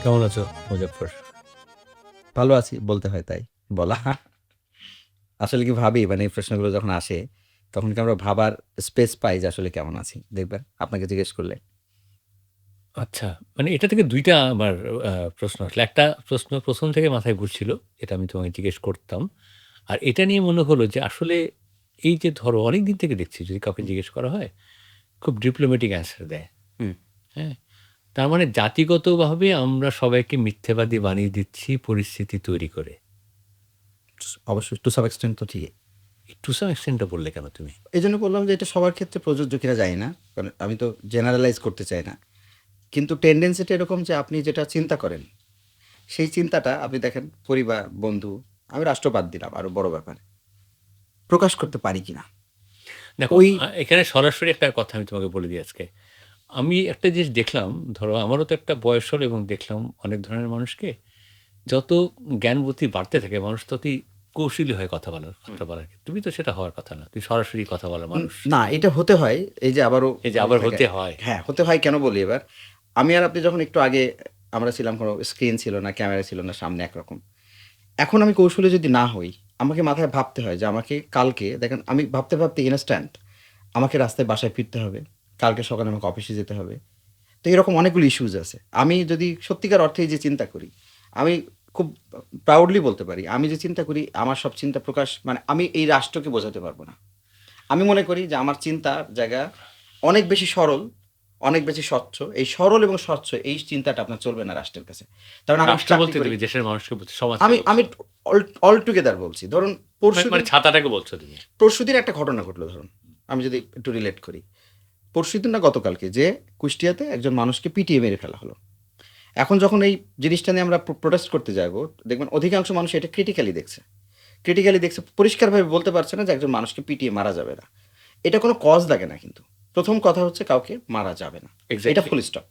কেমন আছো মুজাফফর? ভালো আছি বলতে হয় তাই বলা। আসলে কি ভাবি মানে এই প্রশ্নগুলো যখন আসে তখন কি আমরা ভাবার স্পেস পাই যে আসলে কেমন আছি, দেখবেন আপনাকে জিজ্ঞেস করলে। আচ্ছা, মানে এটা থেকে ২ টা আমার প্রশ্ন আসলো। একটা প্রশ্ন ১ম থেকে মাথায় ঘুরছিল, এটা আমি তোমাকে জিজ্ঞেস করতাম। আর এটা নিয়ে মনে হলো যে আসলে এই যে ধরো অনেকদিন থেকে দেখছি যদি কাউকে হুম, জিজ্ঞেস করা হয়, খুব ডিপ্লোম্যাটিক অ্যান্সার দেয়। হুম, হ্যাঁ? তার মানে জাতিগতভাবে আমরা সবাইকে মিথ্যাবাদী বানিয়ে দিচ্ছি পরিস্থিতি তৈরি করে। অবশ্যই টু সাম এক্সটেন্ট তো ঠিক। টু সাম এক্সটেন্ট টা বললে কেন তুমি? এই জন্য বললাম যে এটা সবার ক্ষেত্রে প্রযোজ্য কিনা জানি না, কারণ আমি তো জেনারেলাইজ করতে চাই না, কিন্তু টেন্ডেন্সিটা এরকম যে আপনি যেটা চিন্তা করেন সেই চিন্তাটা আপনি দেখেন পরিবার, বন্ধু, আমি রাষ্ট্র বাদ দিলাম, আরো বড় ব্যাপার প্রকাশ করতে পারি কিনা দেখো, ওই। এখানে সরাসরি একটা কথা আমি তোমাকে বলে দিই আজকে। আমি একটা জিনিস দেখলাম, ধরো আমারও তো একটা বয়স হলো এবং দেখলাম অনেক ধরনের মানুষকে। যত জ্ঞান বুদ্ধি বাড়তে থাকে মানুষ ততই কৌশলী হয় কথা বলার ক্ষেত্রে। তুমি তো সেটা হওয়ার কথা না। তুমি সরাসরি কথা বলা মানুষ। না, এটা হতে হয়। এই যে আবারও এই যে বলতে আবার থাকে, হতে হয়। হ্যাঁ, হতে হয় কেন বলি এবার? আমি আর আপনি যখন একটু আগে আমরা ছিলাম, কোনো স্ক্রিন ছিল না, ক্যামেরা ছিল না, সামনে একরকম। এখন আমি কৌশলী যদি না হই, আমাকে মাথায় ভাবতে হয় যে আমাকে কালকে দেখেন আমি ভাবতে, ভাবতে ইনস্ট্যান্ট আমাকে রাস্তায় বাসায় ফিরতে হবে। কালকে সকালে আমাকে অফিসে যেতে হবে। তো এরকম অনেকগুলো ইস্যুস আছে। আমি যদি সত্যিকার অর্থেই যে চিন্তা করি, আমি খুব প্রাউডলি বলতে পারি, আমি যে চিন্তা করি আমার সব চিন্তা প্রকাশ মানে আমি এই রাষ্ট্রকে বোঝাতে পারব না। আমি মনে করি যে আমার চিন্তার জায়গা অনেক বেশি সরল, অনেক বেশি স্বচ্ছ। এই সরল এবং স্বচ্ছ এই চিন্তাটা আপনার চলবে না রাষ্ট্রের কাছে। কারণ আমি রাষ্ট্র চাকরি বলতে করি। তুমি দেশের মানুষকে বলছো, সমাজকে আমি বলছো। আমি অল টুগেদার বলছি। ধরুন মানে পরশুদিন ছাতাটাকে বলছো তুমি। পরশুদিন একটা ঘটনা ঘটলো ধরুন। আমি যদি একটু রিলেট করি। পরশুদিন না গতকালকে যে কুষ্টিয়াতে একজন মানুষকে পিটিয়ে মেরে ফেলা হলো। এখন যখন এই জিনিসটা নিয়ে আমরা প্রোটেস্ট করতে যাবো, দেখবেন অধিকাংশ মানুষ এটা ক্রিটিক্যালি দেখছে। ক্রিটিক্যালি দেখছে, পরিষ্কারভাবে বলতে পারছে না যে একজন মানুষকে পিটিয়ে মারা যাবে না। এটা কোনো কজ লাগে না কিন্তু। প্রথম কথা হচ্ছে কাউকে মারা যাবে না। এটা এক্সাক্টলি। Full stop.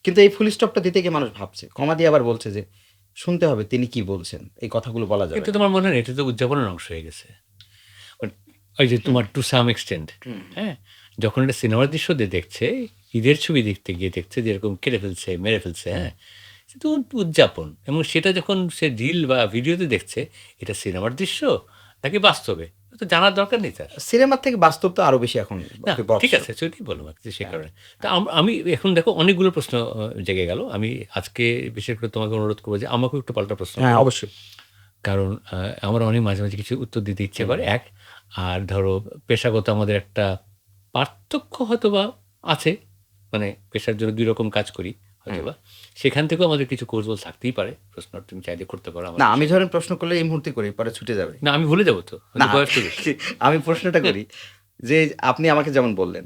কিন্তু এই ফুল স্টপটা দিতে গিয়ে মানুষ ভাবছে, কমা দিয়ে আবার বলছে যে শুনতে হবে তিনি কি বলছেন। এই কথাগুলো বলা যাবে কিন্তু না। তোমার মনে হয় না এটা তো উদযাপনের অংশ হয়ে গেছে? মানে ওই যে হুম, তোমার টু সাম এক্সটেন্ট, হুম, হ্যাঁ? যখন একটা সিনেমার দৃশ্য দেখছে, ঈদের ছবি দেখতে গিয়ে দেখছে যে এরকম কেটে ফেলছে, মেরে ফেলছে, হ্যাঁ? সে তো উদযাপন, এবং সেটা যখন সে রিল বা ভিডিওতে দেখছে, এটা সিনেমার দৃশ্য নাকি বাস্তবে? এটা তো জানার দরকার নেই তার। সিনেমার থেকে বাস্তব তো আরো বেশি এখন না, ঠিক বিভৎস। আছে, সেটাই বললাম আরকি, সে হ্যাঁ, কারণে। তা হ্যাঁ, আমি এখন দেখো অনেকগুলো প্রশ্ন জেগে গেল। আমি আজকে বিশেষ করে তোমাকে অনুরোধ করব যে আমাকেও একটু পাল্টা প্রশ্ন হ্যাঁ, করো। অবশ্যই। কারণ আমার অনেক মাঝে, মাঝে কিছু উত্তর দিতে ইচ্ছে হুম, করে, এক। আর ধরো পেশাগত আমাদের একটা পার্থক্য হয়তোবা আছে। মানে পেশার জন্য ২ রকম কাজ করি হুম। হয়তোবা। সেখান থেকেও আমাদের কিছু কৌশল থাকতেই পারে। প্রশ্ন তুমি চাইলে করতে পারো না, আমাকে আমি সেখানে। ধরেন প্রশ্ন করলে এই মুহূর্তে করি, পরে ছুটে যাবে। না, আমি ভুলে যাব তো। না, কিন্তু বয়স তো বেশি। আমি প্রশ্নটা করি যে আপনি আমাকে যেমন বললেন,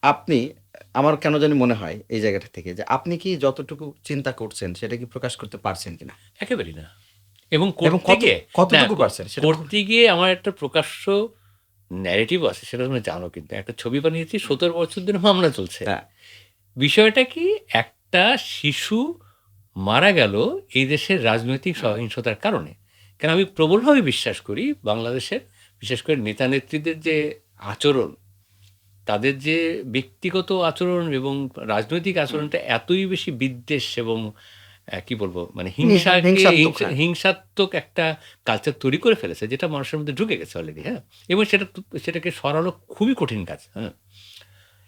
আপনি আমার কেন জানি মনে হয় এই জায়গাটা থেকে যে আপনি কি যতটুকু চিন্তা করছেন সেটা কি প্রকাশ করতে পারছেন কিনা? একেবারেই না। এবং এবং করতে গিয়ে, না, কতটুকু পারছেন সেটা কখন? করতে গিয়ে আমার একটা প্রকাশ্য ন্যারেটিভ আছে, সেটা তুমি জানো কিন্তু। একটা ছবি বানিয়েছি, ১৭ বছর ধরে মামলা চলছে। হ্যাঁ, বিষয়টা কি, একটা শিশু মারা গেল এই দেশের রাজনৈতিক সহিংসতার কারণে। কারণ আমি প্রবলভাবে বিশ্বাস করি বাংলাদেশের বিশেষ করে নেতা নেত্রীদের যে আচরণ, তাদের যে ব্যক্তিগত আচরণ এবং রাজনৈতিক হুম। আচরণটা এতই বেশি বিদ্বেষ এবং কি বলবো, মানে হিংসাকে হিংসাত্মক, হ্যাঁ। হিংসাত্মক একটা কালচার তৈরি করে ফেলেছে, যেটা মানুষের মধ্যে ঢুকে গেছে অলরেডি, হ্যাঁ? এবং সেটাকে সরানো খুবই কঠিন কাজ, হ্যাঁ?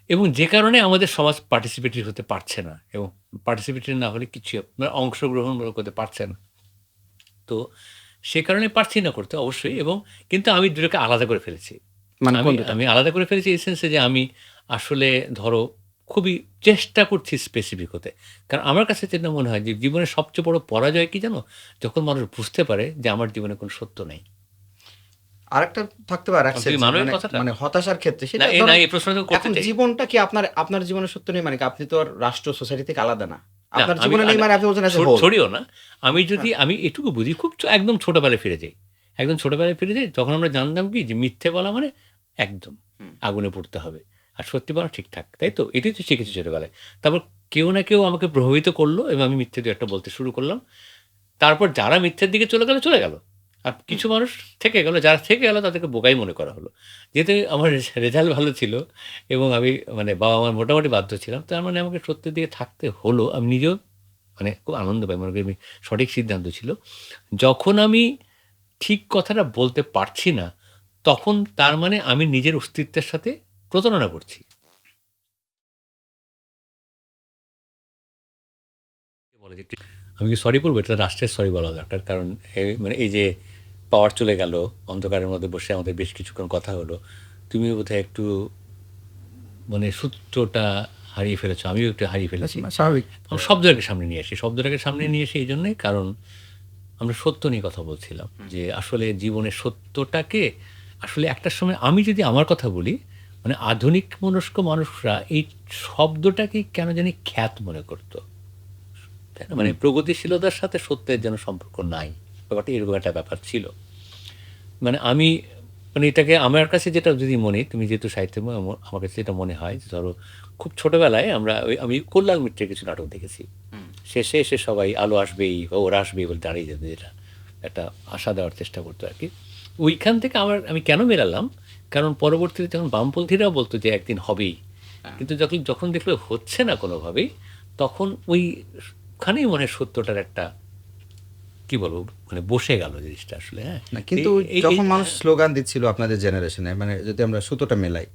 এবং যে কারণে আমাদের সমাজ পার্টিসিপেটরি হতে পারছে না, এবং পার্টিসিপেটরি না হলে কিছু মানে অংশগ্রহণমূলক হতে পারছে না। তো সে কারণে পারছি না করতে অবশ্যই, এবং কিন্তু আমি দুটোকে আলাদা করে ফেলেছি। মানে আমি কোন ২ টা? আমি আলাদা করে ফেলেছি এই সেন্সে যে আমি আসলে ধরো খুবই চেষ্টা করছি স্পেসিফিক হতে। কারণ আমার কাছে যেটা মনে হয় যে জীবনের সবচেয়ে বড় পরাজয় কি জানো? যখন মানুষ বুঝতে পারে যে আমার জীবনে কোনো সত্য নেই। আরেকটা থাকতে পারে আরেক তুমি সেন্স এ মানো এই মানে কথাটা? মানে হতাশার ক্ষেত্রে না, সেটা না, ধরেন এই প্রশ্নটা আমি করতে এখন চাই। জীবনটা কি আপনার জীবনে সত্য নেই মানে কি আপনি তো আর রাষ্ট্র সোসাইটি থেকে আলাদা না। না, আপনার আমি জীবনে নেই মানে আপনি বলছেন এজ এ হোল। ছড়িও না। হ্যাঁ, আমি এটুকু বুঝি, খুব একদম ছোটবেলায় ফিরে যাই। একদম ছোটবেলায় ফিরে যাই, তখন আমরা জানতাম কি যে মিথ্যে বলা মানে একদম হুম, আগুনে পুড়তে হবে। আর সত্যি বলা ঠিকঠাক। তাই তো? এটাই তো শিখেছি ছোটবেলায়। তারপর কেউ না কেউ আমাকে প্রভাবিত করলো এবং আমি মিথ্যে ২-১ টা বলতে শুরু করলাম। তারপর যারা মিথ্যের দিকে চলে গেল, চলে গেল। আর হুম। কিছু মানুষ থেকে গেল। যারা থেকে গেল তাদেরকে বোকাই মনে করা হলো। যেহেতু আমার রেজাল্ট ভালো ছিল এবং আমি মানে বাবা-মার মোটামুটি বাধ্য ছিলাম। তার মানে আমাকে সত্যের দিকে থাকতে হলো। আমি নিজেও মানে খুব আনন্দ পাই, মনে করি আমি সঠিক সিদ্ধান্ত ছিল। যখন আমি ঠিক কথাটা বলতে পারছি না, তখন তার মানে আমি নিজের অস্তিত্বের সাথে প্রতারণা করছি। বলে যে আমি কি সরি বলব? এটা রাষ্ট্রের সরি বলা দরকার। কারণ মানে এই যে পাওয়ার চলে গেল, অন্ধকারের মধ্যে বসে আমাদের বেশ কিছুক্ষণ কথা হলো। তুমিও বোধহয় একটু মানে সূত্রটা হারিয়ে ফেলেছো। আমিও একটু হারিয়ে ফেলেছি। স্বাভাবিক। শব্দটাকে সামনে নিয়ে আসি। শব্দটাকে সামনে নিয়ে আসি এইজন্যই, কারণ আমরা সত্য নিয়ে কথা বলছিলাম। যে আসলে জীবনের সত্যটাকে আসলে একটা সময় আমি যদি আমার কথা বলি, মানে আধুনিক মনস্ক মানুষরা এই শব্দটাকেই কেন জানি খ্যাত মনে করত। তাই না? মানে প্রগতিশীলতার সাথে সত্যের যেন সম্পর্ক নাই। ব্যাপারটা এরকম একটা ব্যাপার ছিল। মানে আমি মানে এটাকে আমার কাছে যেটা যদি মনে, তুমি যেহেতু সাহিত্যময়, আমার কাছে যেটা মনে হয় যে ধরো খুব ছোটবেলায় আমি কল্যাণ মিত্রের কিছু নাটক দেখেছি। শেষে এসে সবাই আলো আসবেই বা ওরা আসবেই বলে দাঁড়িয়ে যেত, যেটা একটা আশা দেওয়ার চেষ্টা করতো আর কি। ওইখান থেকে আমি কেন মেলালাম, কারণ পরবর্তীতে যখন বামপন্থীরাও বলতো যে একদিন হবেই, কিন্তু যখন যখন দেখলো হচ্ছে না কোনোভাবেই, তখন ওইখানেই মনে হয় সত্যটার একটা কি বলবো মানে বসে গেল জিনিসটা আসলে। হ্যাঁ, না, কিন্তু যখন মানুষ স্লোগান দিচ্ছিল আপনাদের জেনারেশনে, মানে যদি আমরা সুতোটা মেলাই,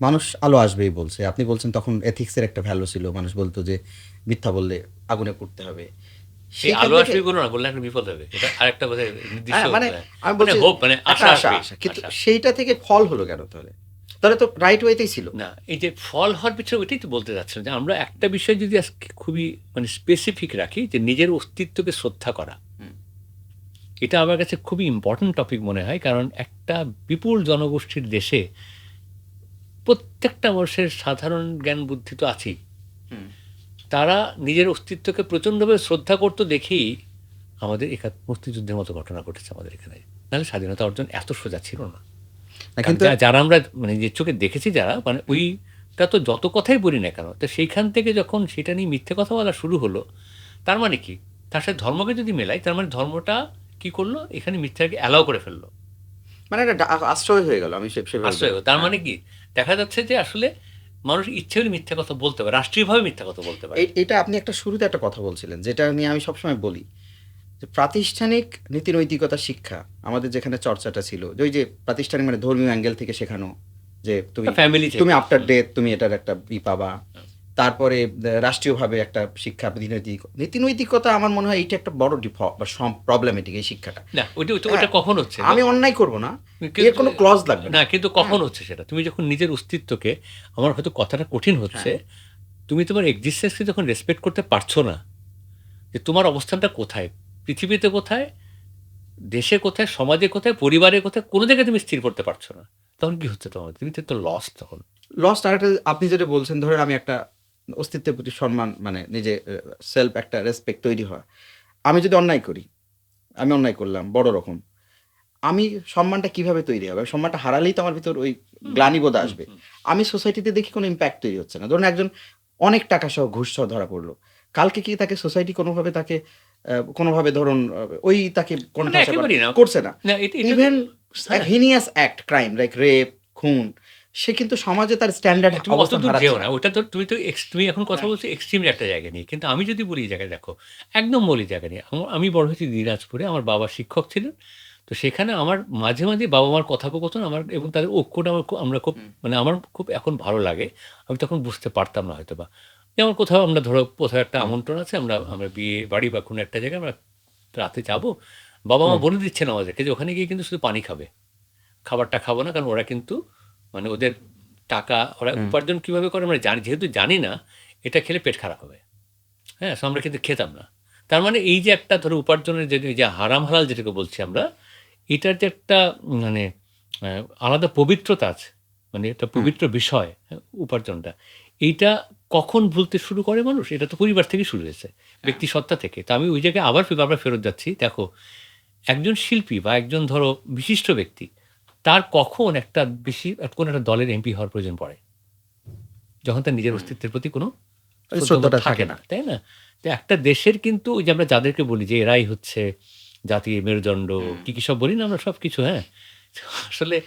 মানুষ আলো আসবেই বলছে। আপনি বলছেন তখন এথিক্সের একটা ভ্যালু ছিল। মানুষ বলতো যে মিথ্যা বললে আগুনে পুড়তে হবে। এই সেখান আলো থেকে আসবে বলো না, বললে একটা বিপদ হবে। এটা আরেকটা বোধহয় নির্দিষ্ট মানে আমি মানে বলছি হোপ, মানে একটা আশা আশা, আসবে, আশা। কিন্তু আশা। সেইটা থেকে ফল হলো কেন তাহলে? তাহলে তো রাইট ওয়েতেই ছিল। না, এই যে ফল হওয়ার পিছনে ওইটাই তো বলতে চাচ্ছিলাম যে আমরা একটা বিষয় যদি আজকে খুবই মানে স্পেসিফিক রাখি, যে নিজের অস্তিত্বকে শ্রদ্ধা করা। এটা আমার কাছে খুবই ইম্পর্ট্যান্ট টপিক মনে হয়। কারণ একটা বিপুল জনগোষ্ঠীর দেশে প্রত্যেকটা মানুষের সাধারণ জ্ঞান বুদ্ধি তো আছেই। তারা নিজের অস্তিত্বকে প্রচণ্ডভাবে শ্রদ্ধা করতো দেখেই আমাদের মুক্তিযুদ্ধের মতো ঘটনা ঘটেছে আমাদের এখানে। নাহলে স্বাধীনতা অর্জন এত সোজা ছিল না। না, কারণ কিন্তু যারা আমরা মানে যে চোখে দেখেছি যারা, মানে ওইটা তো যত কথাই বলি না কেন, তো সেইখান থেকে যখন সেটা নিয়ে মিথ্যে কথা বলা শুরু হলো, তার মানে কি? তার সাথে ধর্মকে যদি মেলাই, তার মানে ধর্মটা কি করলো? এখানে মিথ্যাকে অ্যালাউ করে ফেললো। মানে একটা আশ্রয় হয়ে গেল। আমি সেভাবে আশ্রয় হলো। তার হ্যাঁ। মানে কি? দেখা যাচ্ছে যে আসলে মানুষ ইচ্ছে হলে মিথ্যা কথা বলতে পারে। রাষ্ট্রীয়ভাবে মিথ্যা কথা বলতে পারে। এটা আপনি একটা শুরুতে একটা কথা বলছিলেন, যেটা নিয়ে আমি সবসময় বলি যে প্রাতিষ্ঠানিক নীতি নৈতিকতা শিক্ষা আমাদের যেখানে চর্চাটা ছিল, যে ওই যে প্রাতিষ্ঠানিক মানে ধর্মীয় অ্যাঙ্গেল থেকে শেখানো, যে তুমি ফ্যামিলি তুমি থেকে। আফটার ডেথ তুমি এটার একটা পাবা। তারপরে রাষ্ট্রীয়ভাবে একটা শিক্ষা নীতি নৈতিকতা, আমার মনে হয় এইটা একটা বড় প্রবলেমেটিক এই শিক্ষাটা। না, ওইটা ওইটা হ্যাঁ, ওইটা কখন হচ্ছে? আমি অন্যায় করব না, এর কিন্তু কোনো ক্লজ লাগবে না। না, কিন্তু কখন হচ্ছে সেটা? তুমি যখন নিজের অস্তিত্বকে, আমার হয়তো কথাটা কঠিন হচ্ছে, হ্যাঁ। তুমি তোমার এক্সিস্টেন্সকে যখন রেসপেক্ট করতে পারছো না, যে তোমার অবস্থানটা কোথায়? পৃথিবীতে কোথায়? দেশে কোথায়? সমাজে কোথায়? পরিবারে কোথায়? কোনো জায়গায় তুমি স্থির করতে পারছো না। তখন কি হচ্ছে তোমার? তুমি তো লস্ট তখন। লস্ট। আরেকটা আপনি যেটা বলছেন, ধরেন আমি একটা অস্তিত্বের প্রতি সম্মান, মানে নিজে সেলফ একটা রেসপেক্ট তৈরি হওয়া। আমি যদি অন্যায় করি, আমি অন্যায় করলাম বড় রকম। আমি সম্মানটা কিভাবে তৈরি হবে? সম্মানটা হারালেই তো আমার ভিতর ওই গ্লানিবোধ আসবে। আমি সোসাইটিতে দেখি কোনো ইমপ্যাক্ট তৈরি হচ্ছে না। ধরুন একজন অনেক টাকা সহ ঘুষ সহ ধরা পড়ল। কালকে কি তাকে সোসাইটি কোনোভাবে তাকে কোনোভাবে ধরুন ওই তাকে মানে কোণঠাসা একেবারেই না। করছে না। না, এটা ইভেন হ্যাঁ, heinous act, crime like rape, খুন, সে কিন্তু সমাজে তার স্ট্যান্ডার্ড তুমি অবস্থান অতদূর হারাচ্ছে যেও না। না। ওটা তো তুমি এখন কথা বলছো এক্সট্রিম একটা জায়গা নিয়ে। কিন্তু আমি যদি বলি এই জায়গায় দেখো, একদম মৌলিক জায়গা নিয়ে। আমি বড় হয়েছি দিনাজপুরে। আমার বাবা শিক্ষক ছিলেন। তো সেখানে আমার মাঝে, মাঝে বাবা-মার কথোপকথন আমার এবং তাদের ঐক্যটা আমরা খুব মানে আমার খুব এখন ভালো লাগে। আমি তখন বুঝতে পারতাম না হয়তোবা। যেমন কোথাও আমরা ধরো কোথাও একটা আমন্ত্রণ আছে, আমরা আমরা বিয়ে বাড়ি বা কোনো একটা জায়গায় আমরা রাতে যাবো। বাবা-মা বলে দিচ্ছেন আমাদেরকে যে ওখানে গিয়ে কিন্তু শুধু পানি খাবে। খাবারটা খাবো না, কারণ ওরা কিন্তু মানে ওদের টাকা ওরা উপার্জন কীভাবে করে আমরা জানি, যেহেতু জানি না এটা খেলে পেট খারাপ হবে। হ্যাঁ, সো আমরা কিন্তু খেতাম না। তার মানে এই যে একটা ধরো উপার্জনের যে হারাম হালাল যেটাকে বলছি আমরা, এটার যে একটা মানে আলাদা পবিত্রতা আছে, মানে একটা পবিত্র বিষয়, হ্যাঁ, উপার্জনটা। এইটা কখন ভুলতে শুরু করে মানুষ? এটা তো পরিবার থেকে শুরু হয়েছে, ব্যক্তি সত্তা থেকে। তো আমি ওই জায়গায় আবার ফেরত যাচ্ছি। দেখো, একজন শিল্পী বা একজন ধরো বিশিষ্ট ব্যক্তি, তার কখন একটা কোনো একটা দলের এমপি হওয়ার প্রয়োজন পড়ে? যখন তার নিজের অস্তিত্বের প্রতি কোনো ওই শ্রদ্ধাবোধ শ্রদ্ধাটা থাকে না, তাই না? তো একটা দেশের কিন্তু ওই যে আমরা যাদেরকে বলি যে এরাই হচ্ছে জাতির মেরুদণ্ড, কি সব বলি না আমরা সবকিছু, হ্যাঁ? তো আসলে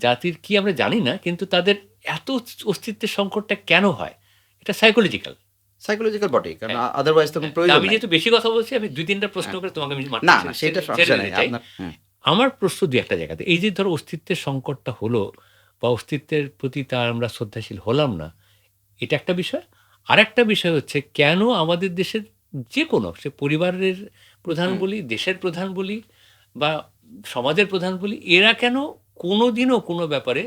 জাতির কি আমরা জানি না, কিন্তু তাদের এত অস্তিত্বের সংকটটা কেন হয়? এটা সাইকোলজিক্যাল। সাইকোলজিক্যাল বটেই। কারণ হ্যাঁ, আদারওয়াইজ তো কোনো হ্যাঁ। তা প্রয়োজন আমি নাই। যেহেতু বেশি কথা বলছি, আমি ২-৩ টা প্রশ্ন হ্যাঁ। করে তোমাকে আমি মাত্র না, না সেটা ছেড়ে সমস্যা নাই। দিতে চাই। আপনার আমার প্রশ্ন ২-১ টা জায়গাতে। এই যে ধরো অস্তিত্বের সংকটটা হলো বা অস্তিত্বের প্রতি তার আমরা শ্রদ্ধাশীল হলাম না, এটা একটা বিষয়। আরেকটা বিষয় হচ্ছে কেন আমাদের দেশের যেকোনো সে পরিবারের প্রধান হুম, বলি, দেশের প্রধান বলি বা সমাজের প্রধান বলি, এরা কেন কোনোদিনও কোনো ব্যাপারে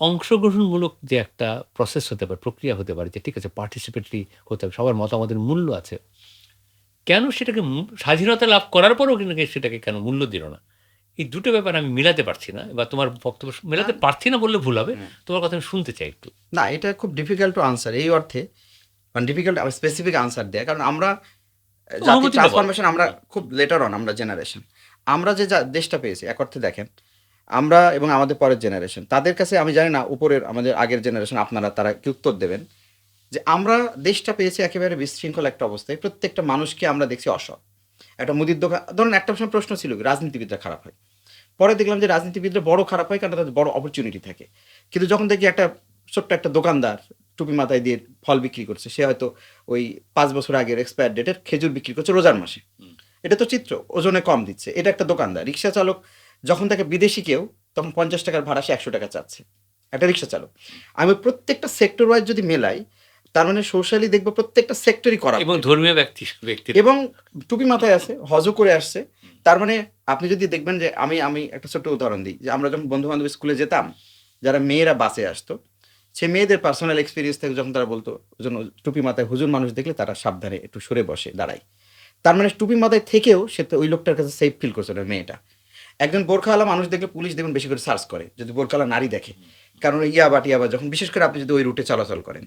অংশগ্রহণমূলক যে একটা প্রসেস হতে পারে, প্রক্রিয়া হতে পারে যে ঠিক আছে পার্টিসিপেটরি হতে হবে, সবার মতামতের মূল্য আছে। কেন সেটাকে স্বাধীনতা লাভ করার পরেও কিন্তু সেটাকে কেন মূল্য দিল না? এই দুটো ব্যাপার আমি মিলাতে পারছি না বা তোমার বক্তব্য না, মেলাতে পারছি না বললে ভুল হবে। হুম। তোমার কথা আমি শুনতে চাই একটু। না এটা খুব ডিফিকাল্ট টু আনসার এই অর্থে, মানে ডিফিকাল্ট স্পেসিফিক আনসার দেয়া। কারণ আমরা জাতির অনুভূতিটা বলো। ট্রান্সফরমেশন আমরা হুম, খুব লেটার অন আমরা জেনারেশন। আমরা যে দেশটা পেয়েছি এক অর্থে দেখেন, আমরা এবং আমাদের পরের জেনারেশন তাদের কাছে আমি জানি না উপরের আমাদের আগের জেনারেশন আপনারা তারা কি উত্তর দেবেন যে আমরা দেশটা পেয়েছি একেবারে বিশৃঙ্খল একটা অবস্থায়। প্রত্যেকটা মানুষকে আমরা দেখছি অসৎ। একটা মুদির দোকান ধরুন একটা সময় প্রশ্ন ছিল কি, রাজনীতিবিদরা খারাপ হয়। পরে দেখলাম যে রাজনীতিবিদরা বড় খারাপ হয় কারণ তাদের বড় অপরচুনিটি থাকে। কিন্তু যখন দেখি একটা ছোট্ট একটা দোকানদার টুপি মাথায় দিয়ে ফল বিক্রি করছে, সে হয়তো ওই ৫ বছর আগের এক্সপায়ার ডেটের খেজুর বিক্রি করছে রোজার মাসে। হুম। এটা তো চিত্র, ওজনে কম দিচ্ছে। এটা একটা দোকানদার। রিক্সা চালক যখন তাকে বিদেশি কেউ তখন ৳৫০ ভাড়া সে ৳১০০ চাচ্ছে। একটা রিক্সা চালক। আমি প্রত্যেকটা সেক্টর ওয়াইজ যদি মেলাই, তার মানে সোশ্যালি দেখব প্রত্যেকটা সেক্টরই এবং করাপ্টেড। ধর্মীয় ব্যক্তির এবং টুপি মাথায় আছে, হজও করে আসছে। তার মানে আপনি যদি দেখবেন যে আমি আমি একটা ছোট্ট উদাহরণ দিই যে আমরা যখন বন্ধু-বান্ধব স্কুলে যেতাম, যারা মেয়েরা বাসে আসতো, সে মেয়েদের পার্সোনাল এক্সপেরিয়েন্স থেকে যখন তারা বলতো, ওজন টুপি মাথায় হুজুর মানুষ দেখলে তারা সাবধানে একটু সরে বসে, দাঁড়ায়। তার মানে টুপি মাথায় থেকেও সে তো ওই লোকটার কাছে সেফ ফিল করছে না মেয়েটা। একজন বোরখাওয়ালা মানুষ দেখলে পুলিশ দেখবেন বেশি করে সার্চ করে, যদি বোরখাওয়ালা নারী দেখে। কারণ ইয়াবা যখন বিশেষ করে আপনি যদি ওই রুটে চলাচল করেন।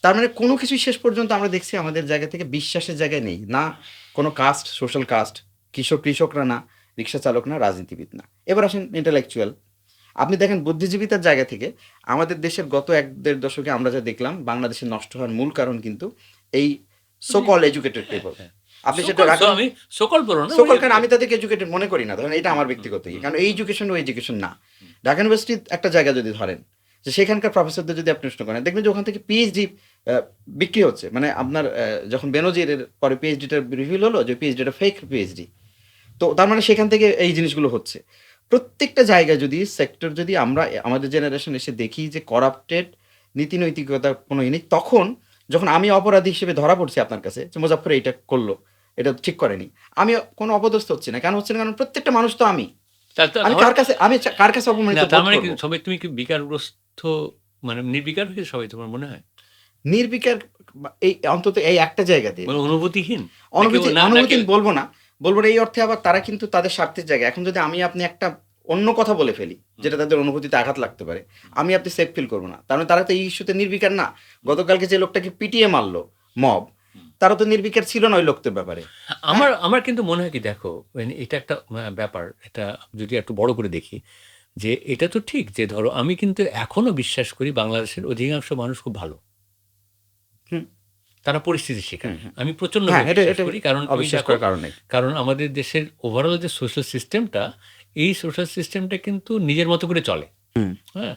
তার মানে কোনো কিছুই শেষ পর্যন্ত আমরা দেখছি আমাদের জায়গা থেকে বিশ্বাসের জায়গায় নেই। না কোনো কাস্ট, সোশ্যাল কাস্ট, কৃষকরা না, রিক্সা চালক না, রাজনীতিবিদ না। এবার আসেন ইন্টেলেকচুয়াল। আপনি দেখেন বুদ্ধিজীবিতার জায়গা থেকে আমাদের দেশের গত ১-১.৫ দশকে আমরা যা দেখলাম বাংলাদেশের নষ্ট হওয়ার মূল কারণ কিন্তু এই সো মানে কল্ড এডুকেটেড হ্যাঁ, পিপল। হ্যাঁ। আপনি সেটা সকল রাখেন আমি সকল বলব না সো ওই কল্ড, কারণ আমি তাদেরকে এডুকেটেড মনে করি না। ধরেন এটা আমার হুম, ব্যক্তিগত ইয়ে। হুম, কারণ এই এডুকেশন ও এডুকেশন না। ঢাকা ইউনিভার্সিটির একটা জায়গা যদি ধরেন যে সেখানকার প্রফেসরদের যদি আপনি প্রশ্ন করেন দেখবেন যে ওখান থেকে পিএইচডি বিক্রি হচ্ছে। মানে আপনার যখন বেনজির এর পরে পিএইচডিটা রিভিল হলো যে পিএইচডিটা ফেক পিএইচডি। তো তার মানে সেখান থেকে এই জিনিসগুলো হচ্ছে। প্রত্যেকটা জায়গায় যদি সেক্টর যদি আমরা আমাদের জেনারেশন এসে দেখি যে করাপ্টেড, নীতি নৈতিকতার কোনো নেই, তখন যখন আমি অপরাধী হিসেবে ধরা পড়ছি আপনার কাছে যে মোজাফফর এইটা করলো, এটা ঠিক করেনি। আমি কোনো অপদস্থ হচ্ছি না। কেন হচ্ছে না? কারণ প্রত্যেকটা মানুষ তো আমি। আমি আমার কার কাছে না অপমানিত তার বোধ মানে কি করব? সবাই তুমি কি বিকারগ্রস্ত মানে নির্বিকার হয়েছে সবাই তোমার মনে হয়? নির্বিকার এই অন্তত এই একটা জায়গাতে। মানে অনুভূতিহীন? নাকি নাকি অনুভূতিহীন বলব না। বলব না এই অর্থে আবার তারা কিন্তু তাদের স্বার্থের জায়গায়। এখন যদি আমি আপনি একটা অন্য কথা বলে ফেলি, হুম, যেটা তাদের অনুভূতিতে আঘাত লাগতে পারে। আমি আপনি সেফ ফিল করব না। তার মানে তারা তো এই ইস্যুতে নির্বিকার না। গতকালকে যে লোকটাকে পিটিয়ে মারলো মব, হুম। তারা তো নির্বিকার ছিল না ওই লোকটার ব্যাপারে। হ্যাঁ? আমার কিন্তু মনে হয় কি দেখো মানে এটা একটা ব্যাপার এটা যদি একটু বড় করে দেখি যে এটা তো ঠিক যে ধরো আমি কিন্তু এখনো বিশ্বাস করি বাংলাদেশের অধিকাংশ মানুষ খুব ভালো। হুম, তারা পরিস্থিতির শিকার। হুম, হুম। আমি হ্যাঁ, প্রচন্ডভাবে এটা বিশ্বাস এটা করি। কারণ তুমি অবিশ্বাস দেখো করার কারণ নেই। কারণ আমাদের দেশের ওভারঅল যে সোশ্যাল সিস্টেমটা এই সোশ্যাল সিস্টেমটা কিন্তু নিজের মতো করে চলে। হুম, হ্যাঁ?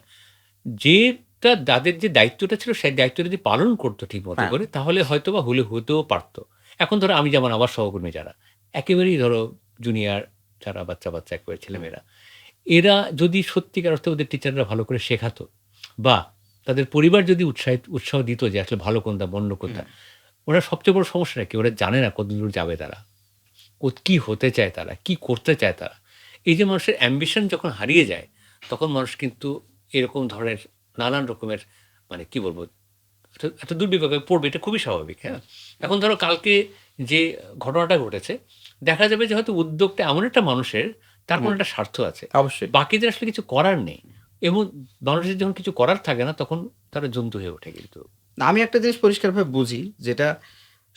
যেটা যাদের যে দায়িত্বটা ছিল সেই দায়িত্বটা যদি পালন করতো ঠিক মতো হ্যাঁ, করে তাহলে হয়তোবা হতেও পারত। এখন ধরো আমি যেমন আমার সহকর্মী যারা একেবারেই ধরো জুনিয়র যারা বাচ্চা একেবারে হুম, ছেলেমেয়েরা এরা যদি সত্যিকার অর্থে ওদের টিচাররা ভালো করে শেখাতো বা তাদের পরিবার যদি উৎসাহ দিত যে আসলে ভালো কোনটা মন্দ হুম। কোনটা ওরা সবচেয়ে বড় সমস্যাটা কি? ওরা জানে না কতদূর যাবে তারা। কি হতে চায় তারা? কি করতে চায় তারা? এই যে মানুষের অ্যাম্বিশন যখন হারিয়ে যায়, তখন মানুষ কিন্তু এরকম ধরনের নানান রকমের মানে কি বলবো? একটা দুর্বিপাকে পড়বে এটা খুবই স্বাভাবিক, হ্যাঁ? এখন ধরো কালকে যে ঘটনাটা ঘটেছে, দেখা যাবে যে হয়তো উদ্যোগটা এমন একটা মানুষের, তার কোনো হুম, একটা স্বার্থ আছে। অবশ্যই। বাকিদের আসলে কিছু করার নেই এবং মানুষের যখন কিছু করার থাকে না, তখন তারা জন্তু হয়ে ওঠে কিন্তু। না, আমি একটা জিনিস পরিষ্কারভাবে বুঝি যেটা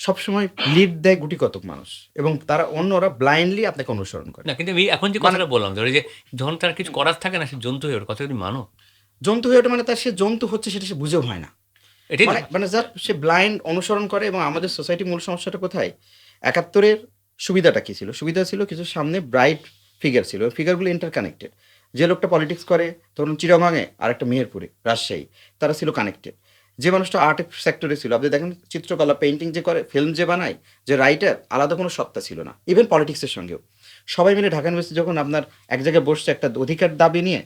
সবসময় লিড দেয় গুটি কতক মানুষ এবং তারা অন্যরা ব্লাইন্ডলি আপনাকে অনুসরণ করে। না কিন্তু আমি এখন যে মানে কথাটা বললাম ধরো যে যখন তার কিছু করার থাকে না সে জন্তু হয়ে ওঠে। কথাটা তুমি মানো? জন্তু হয়ে ওঠে মানে তার সে জন্তু হচ্ছে সেটা সে বুঝেও হয় না। এটাই তো মানে মানে যার সে ব্লাইন্ড অনুসরণ করে এবং আমাদের সোসাইটির মূল সমস্যাটা কোথায়? ৭১ এর সুবিধাটা কি ছিল? সুবিধা ছিল কিছু সামনে ব্রাইট ফিগার ছিল। ফিগারগুলো ইন্টারকানেক্টেড। যে লোকটা পলিটিক্স করে ধরুন চিটাগংয়ে আরেকটা মেহেরপুরে, রাজশাহী, তারা ছিল কানেক্টেড। যে মানুষটা আর্ট সেক্টরে ছিল, আপনি দেখেন চিত্রকলা, পেইন্টিং যে করে, ফিল্ম যে বানায়, যে রাইটার, আলাদা কোনো সত্তা ছিল না। ইভেন পলিটিক্সের সঙ্গেও। সবাই মিলে ঢাকা ইউনিভার্সিটি যখন আপনার এক জায়গায় বসছে একটা অধিকার দাবি নিয়ে,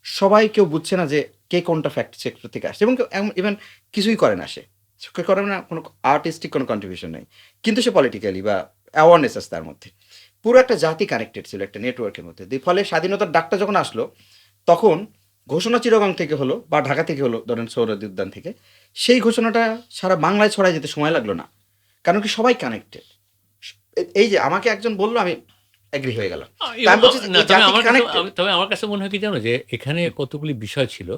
সবাই কেউ বুঝছে না যে কে কোনটা ফ্যাক্ট সেক্টর থেকে আসছে এবং কেউ ইভেন কিছুই করে না সে। সে করে না, কোনো আর্টিস্টিক কোনো কন্ট্রিবিউশন নাই। কিন্তু সে পলিটিক্যালি বা অ্যাওয়ারনেস আছে তার মধ্যে। পুরো একটা জাতি কানেক্টেড ছিল একটা নেটওয়ার্কের মধ্যে। ফলে স্বাধীনতার ডাকটা যখন আসলো, তখন ঘোষণা চিটাগং থেকে হলো বা ঢাকা থেকে হলো, ধরেন সৌরদী উদ্যান থেকে, সেই ঘোষণাটা সারা বাংলায় ছড়ায় যেতে সময় লাগলো না। কারণ কি, সবাই কানেক্টেড। এই যে আমাকে একজন বললো, আমি এগ্রি হয়ে গেলাম। তা আমি এবং বলছি যে না, এই জাতি কানেক্টেড। তবে আমার কাছে মনে হয় কি জানো, যে এখানে কতগুলি বিষয় ছিল,